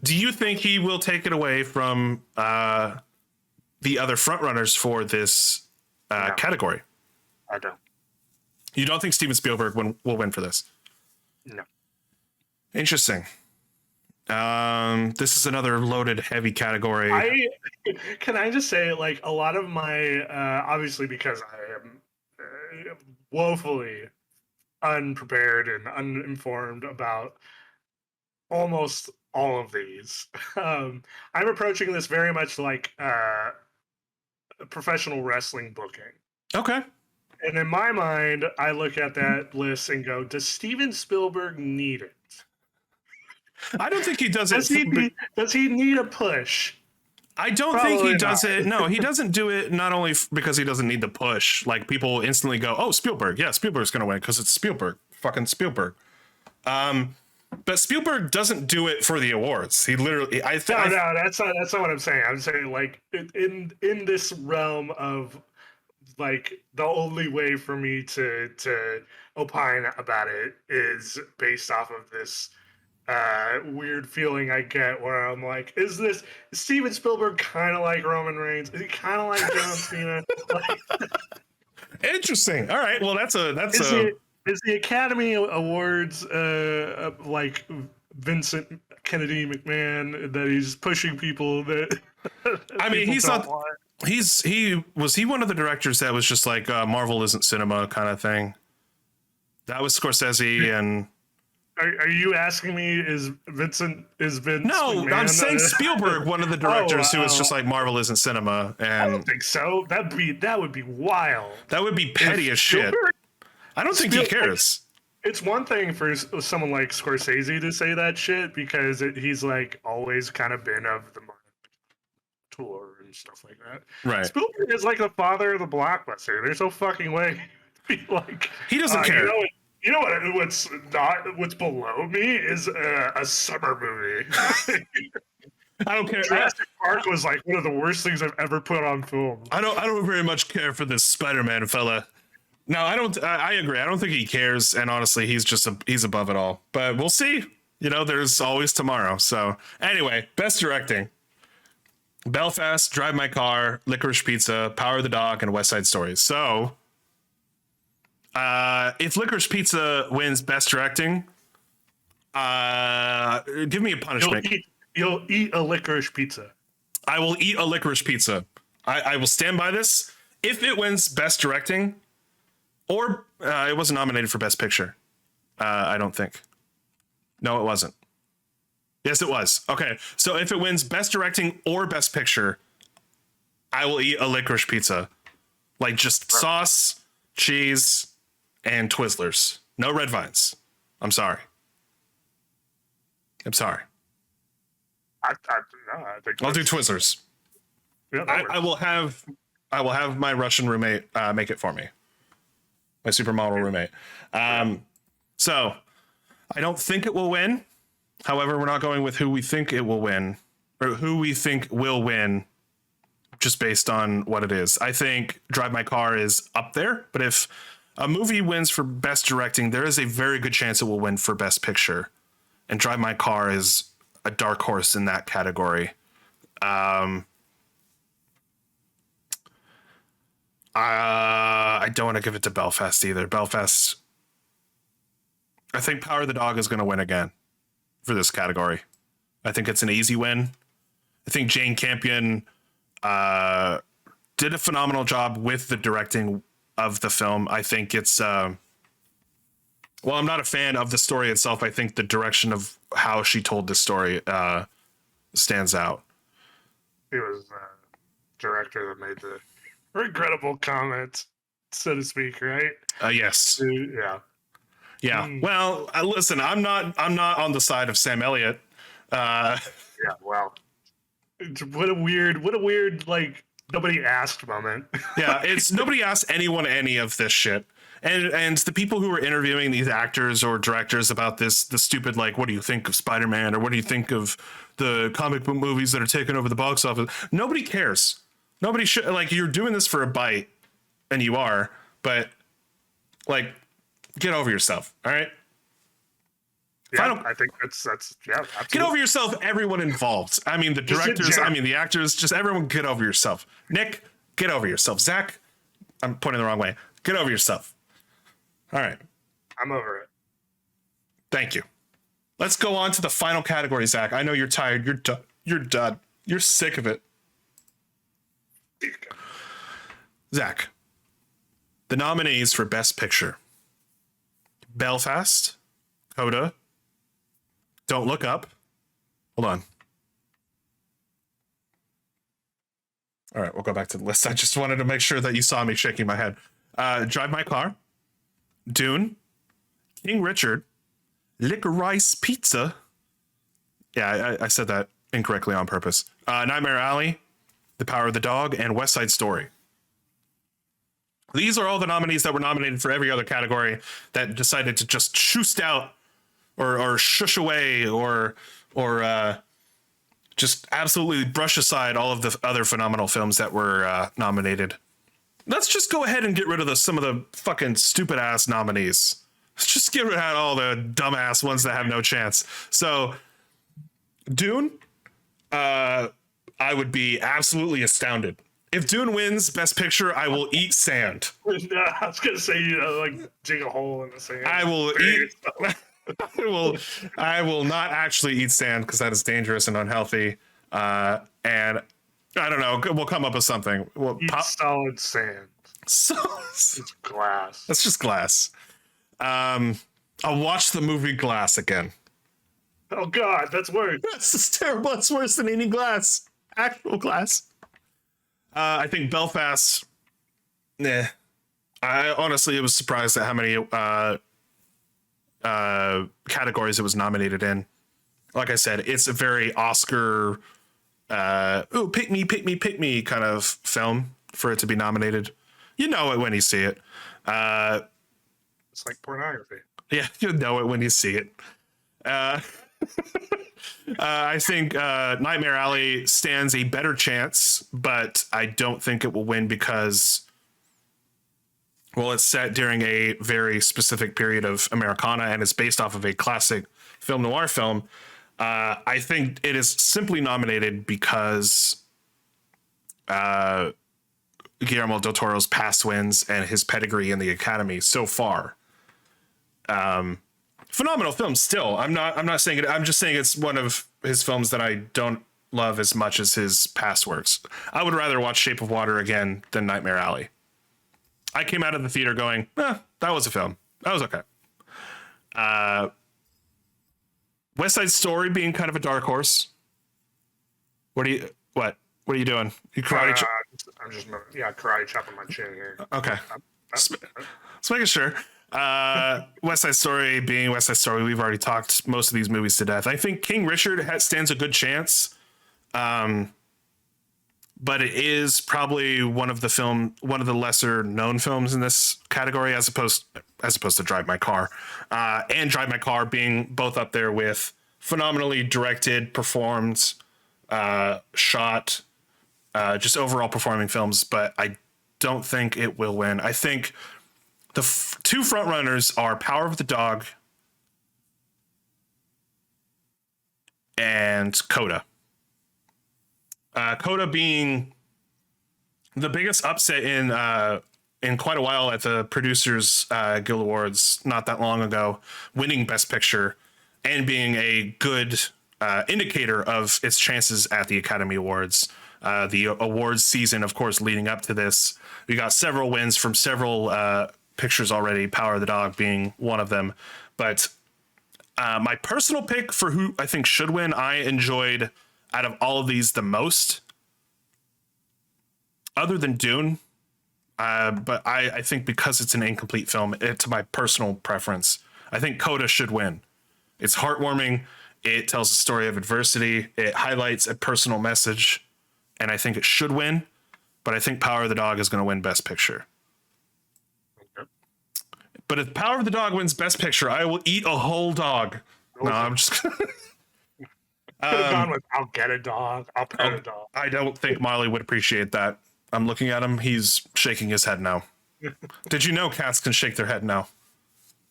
Do you think he will take it away from the other frontrunners for this category? I don't. You don't think Steven Spielberg will win for this? No. Interesting. This is another loaded, heavy category. Can I just say, like, a lot of my obviously because I am woefully unprepared and uninformed about almost all of these. I'm approaching this very much like professional wrestling booking. Okay. And in my mind, I look at that list and go, does Steven Spielberg need it? I don't think he does it. Does he need a push? I don't think he does it. No, he doesn't do it not only because he doesn't need the push. Like, people instantly go, oh, Spielberg. Yeah, Spielberg's going to win because it's Spielberg. Fucking Spielberg. But Spielberg doesn't do it for the awards. He literally... No, that's not what I'm saying. I'm saying, like, in this realm of, like, the only way for me to opine about it is based off of this weird feeling I get where I'm like, is Steven Spielberg kind of like Roman Reigns? Is he kind of like John Cena? Interesting. All right. Well, is the Academy Awards like Vincent Kennedy McMahon, that he's pushing people that I mean, he's not want? He was one of the directors that was just like Marvel isn't cinema kind of thing. That was Scorsese. And Are you asking me, is Vince no, McMahon? I'm saying Spielberg, one of the directors who was just like Marvel isn't cinema. And I don't think so. That would be wild. That would be petty as shit. I don't think he cares. It's one thing for someone like Scorsese to say that shit because he's like always kind of been of the tour and stuff like that. Right. Spielberg is like the father of the blockbuster. There's no fucking way. Like, he doesn't care. You know what? What's below me is a summer movie. I don't care. Jurassic Park was like one of the worst things I've ever put on film. I don't very much care for this Spider-Man fella. No, I don't. I agree. I don't think he cares, and honestly, he's above it all. But we'll see. You know, there's always tomorrow. So anyway, best directing. Belfast, Drive My Car, Licorice Pizza, Power of the Dog, and West Side Story. So, if Licorice Pizza wins Best Directing, give me a punishment. You'll eat a licorice pizza. I will eat a licorice pizza. I will stand by this. If it wins Best Directing, or it wasn't nominated for Best Picture, I don't think. No, it wasn't. Yes, it was. Okay, so if it wins Best Directing or Best Picture, I will eat a licorice pizza. Like just sauce, cheese, and Twizzlers. No red vines. I'm sorry. I'm sorry. I think I'll do Twizzlers. Yeah, I will have my Russian roommate make it for me. My supermodel roommate. So I don't think it will win. However, we're not going with who we think it will win or who we think will win just based on what it is. I think Drive My Car is up there, but if a movie wins for Best Directing, there is a very good chance it will win for Best Picture. And Drive My Car is a dark horse in that category. I don't want to give it to Belfast either. Belfast, I think Power of the Dog is going to win again for this category. I think it's an easy win. I think Jane Campion did a phenomenal job with the directing of the film. I think it's I'm not a fan of the story itself. I think the direction of how she told the story stands out. He was the director that made the regrettable comment, so to speak, right? Yes. Yeah. Yeah. Well, listen, I'm not on the side of Sam Elliott. Yeah. Well, what a weird like nobody asked moment. Yeah, it's nobody asked anyone any of this shit. And the people who were interviewing these actors or directors about the stupid, like, what do you think of Spider-Man or what do you think of the comic book movies that are taking over the box office? Nobody cares. Nobody should, like, you're doing this for a bite, and you are, but like, get over yourself, all right? Yeah, I think that's yeah. Absolutely. Get over yourself, everyone involved. I mean, the directors, I mean, the actors, just everyone get over yourself. Nick, get over yourself. Zach, I'm pointing the wrong way. Get over yourself. All right. I'm over it. Thank you. Let's go on to the final category, Zach. I know you're tired. You're done. You're done. You're sick of it. Zach, the nominees for Best Picture: Belfast, Coda, Don't Look Up. Hold on. All right, we'll go back to the list. I just wanted to make sure that you saw me shaking my head. Drive My Car, Dune, King Richard, Licorice Pizza. Yeah, I said that incorrectly on purpose. Nightmare Alley, The Power of the Dog, and West Side Story. These are all the nominees that were nominated for every other category that decided to just shoost out or shush away or just absolutely brush aside all of the other phenomenal films that were nominated. Let's just go ahead and get rid of some of the fucking stupid ass nominees. Let's just get rid of all the dumbass ones that have no chance. So, Dune, I would be absolutely astounded. If Dune wins Best Picture, I will eat sand. I was gonna say, like dig a hole in the sand. I will eat. I will not actually eat sand because that is dangerous and unhealthy. And I don't know. We'll come up with something. We'll eat solid sand. So it's glass. That's just glass. I'll watch the movie Glass again. Oh God, that's worse. That's just terrible. It's worse than eating glass. Actual glass. I think Belfast. Nah. I honestly was surprised at how many categories it was nominated in. Like I said, it's a very Oscar pick me kind of film for it to be nominated. You know it when you see it. It's like pornography. Yeah, you know it when you see it. I think Nightmare Alley stands a better chance, but I don't think it will win because, well, it's set during a very specific period of Americana and it's based off of a classic film noir film. I think it is simply nominated because Guillermo del Toro's past wins and his pedigree in the Academy so far. Phenomenal film still. I'm not saying it. I'm just saying it's one of his films that I don't love as much as his past works. I would rather watch Shape of Water again than Nightmare Alley. I came out of the theater going, that was a film. That was okay. West Side Story being kind of a dark horse. What are you doing? You karate? I'm just karate chopping my chin here. Okay. Just making sure. West Side Story being West Side Story, we've already talked most of these movies to death. I think King Richard stands a good chance, but it is probably one of the lesser known films in this category, as opposed to Drive My Car, and Drive My Car being both up there with phenomenally directed, performed, shot, just overall performing films. But I don't think it will win. I think the two frontrunners are Power of the Dog and Coda. Coda being the biggest upset in quite a while at the Producers Guild Awards not that long ago, winning Best Picture and being a good indicator of its chances at the Academy Awards. The awards season, of course, leading up to this, we got several wins from several pictures already, Power of the Dog being one of them. But my personal pick for who I think should win, I enjoyed out of all of these the most, other than Dune. But I think because it's an incomplete film, it's my personal preference, I think Coda should win. It's heartwarming. It tells a story of adversity. It highlights a personal message, and I think it should win. But I think Power of the Dog is going to win Best Picture. But if Power of the Dog wins Best Picture, I will eat a whole dog. No, I'm just. Could have gone with I'll get a dog. I'll pet a dog. I don't think Molly would appreciate that. I'm looking at him. He's shaking his head now. Did you know cats can shake their head now?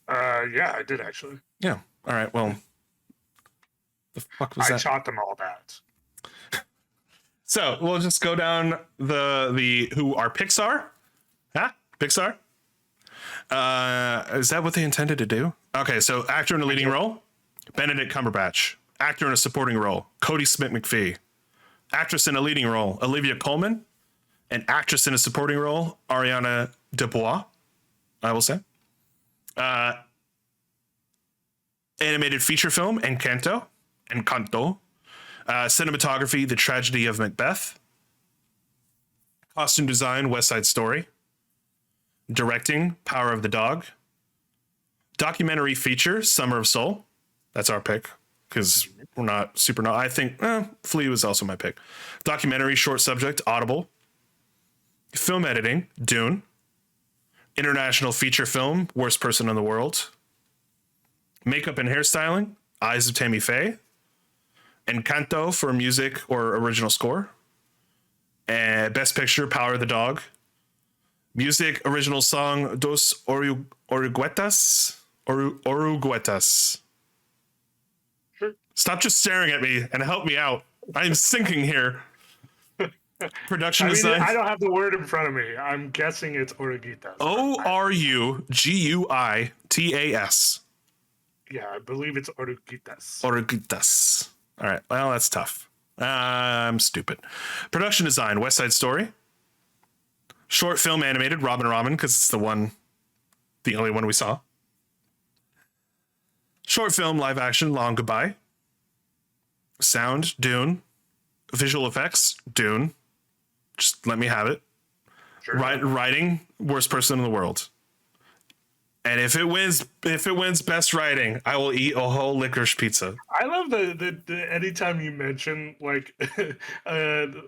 Yeah, I did actually. Yeah. All right. Well, the fuck was that? I taught them all that. So we'll just go down the who are Pixar. Huh? Pixar? Is that what they intended to do? Okay, so actor in a leading role, Benedict Cumberbatch. Actor in a supporting role, Cody Smith-McPhee. Actress in a leading role, Olivia Colman. And actress in a supporting role, Ariana DeBois, I will say. Animated feature film, Encanto. Cinematography, The Tragedy of Macbeth. Costume design, West Side Story. Directing, Power of the Dog. Documentary feature, Summer of Soul. That's our pick, because we're not super... I think Flea was also my pick. Documentary short subject, Audible. Film editing, Dune. International feature film, Worst Person in the World. Makeup and hairstyling, Eyes of Tammy Faye. Encanto for music or original score. And Best Picture, Power of the Dog. Music, original song, Dos Oruguetas. Sure. Stop just staring at me and help me out. I'm sinking here. Production design. I don't have the word in front of me. I'm guessing it's Oruguitas. Oruguitas. Yeah, I believe it's Oruguitas. Oruguitas. All right. Well, that's tough. I'm stupid. Production design, West Side Story. Short film animated, Robin Robin, because it's the only one we saw. Short film live action, Long Goodbye. Sound, Dune. Visual effects, Dune. Just let me have it. Sure. Writing, Worst Person in the World. And if it wins best writing, I will eat a whole licorice pizza. I love the anytime you mention like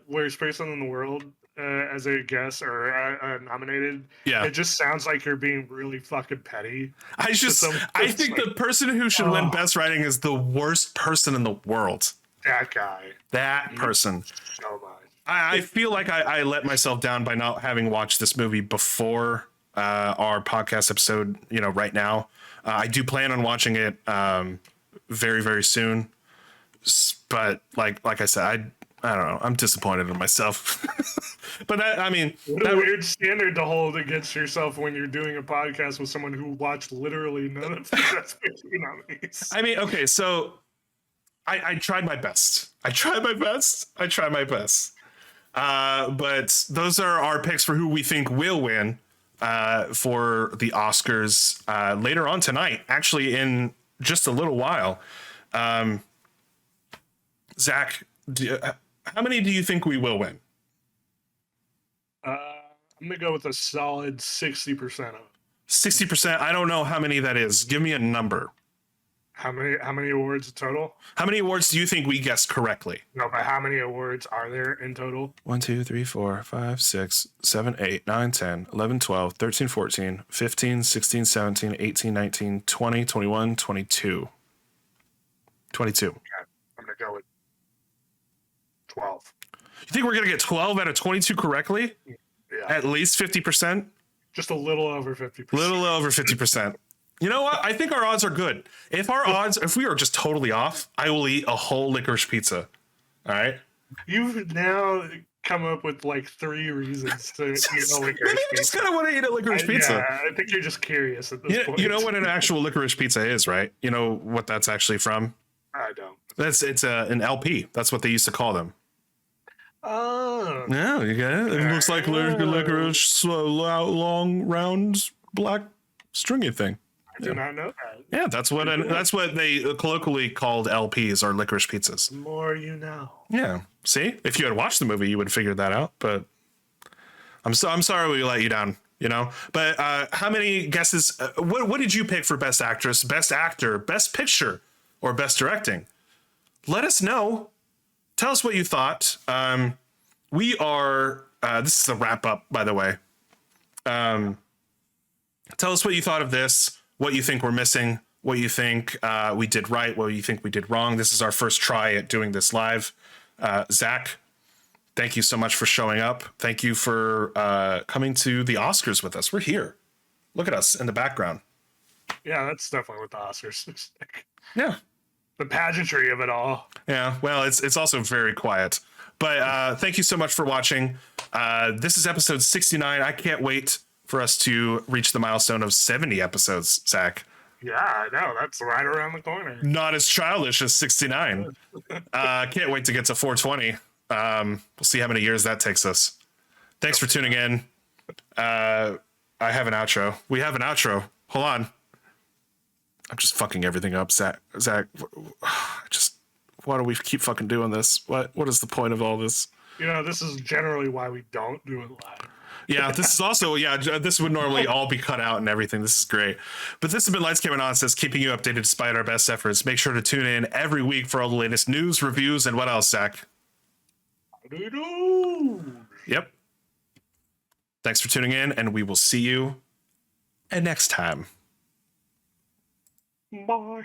Worst Person in the World as a guest or nominated, yeah, it just sounds like you're being really fucking petty. I think the person who should win best writing is the worst person in the world. That guy. That person. So much. I feel like I let myself down by not having watched this movie before our podcast episode, right now. I do plan on watching it very, very soon. But like I said, I don't know. I'm disappointed in myself. But What a weird standard to hold against yourself when you're doing a podcast with someone who watched literally none of the Best Picture nominees. Okay, so I tried my best. But those are our picks for who we think will win for the Oscars later on tonight, actually in just a little while. Zach, how many do you think we will win? I'm gonna go with a solid 60% of it. 60%. I don't know how many that is. Give me a number. How many awards total? How many awards do you think we guessed correctly? No, but how many awards are there in total? 1, 2, 3, 4, 5, 6, 7, 8, 9, 10, 11, 12, 13, 14, 15, 16, 17, 18, 19, 20, 21, 22. 22. Okay, I'm gonna go with 12. You think we're going to get 12 out of 22 correctly? Yeah. At least 50%? Just a little over 50%. Little over 50%. You know what? I think our odds are good. If we are just totally off, I will eat a whole licorice pizza. All right? You've now come up with like 3 reasons to eat a licorice Maybe I pizza. just kind of want to eat a licorice pizza. Yeah, I think you're just curious at this point. You know what an actual licorice pizza is, right? You know what that's actually from? I don't. It's an LP. That's what they used to call them. Oh. Yeah, you get it. It looks like licorice, long, round, black, stringy thing. I do not know that. Yeah, that's what they colloquially called LPs or licorice pizzas. The more you know. Yeah. See, if you had watched the movie, you would have figured that out. But I'm sorry we let you down. You know. But how many guesses? What did you pick for best actress, best actor, best picture, or best directing? Let us know. Tell us what you thought. We are. This is a wrap up, by the way. Tell us what you thought of this. What you think we're missing. What you think we did right. What you think we did wrong. This is our first try at doing this live. Zach, thank you so much for showing up. Thank you for coming to the Oscars with us. We're here. Look at us in the background. Yeah, that's definitely what the Oscars looks like. Yeah. The pageantry of it all. Yeah, well, it's also very quiet. But thank you so much for watching. This is episode 69. I can't wait for us to reach the milestone of 70 episodes, Zach. Yeah, I know. That's right around the corner. Not as childish as 69. Can't wait to get to 420. We'll see how many years that takes us. Thanks for tuning in. I have an outro. We have an outro. Hold on. I'm just fucking everything up, Zach. Why do we keep fucking doing this? What is the point of all this? You know, this is generally why we don't do it live. Yeah, this is also, this would normally all be cut out and everything. This is great. But this has been Lights, Camera, Nonsense, keeping you updated despite our best efforts. Make sure to tune in every week for all the latest news, reviews, and what else, Zach? Yep. Thanks for tuning in, and we will see you next time. Bye.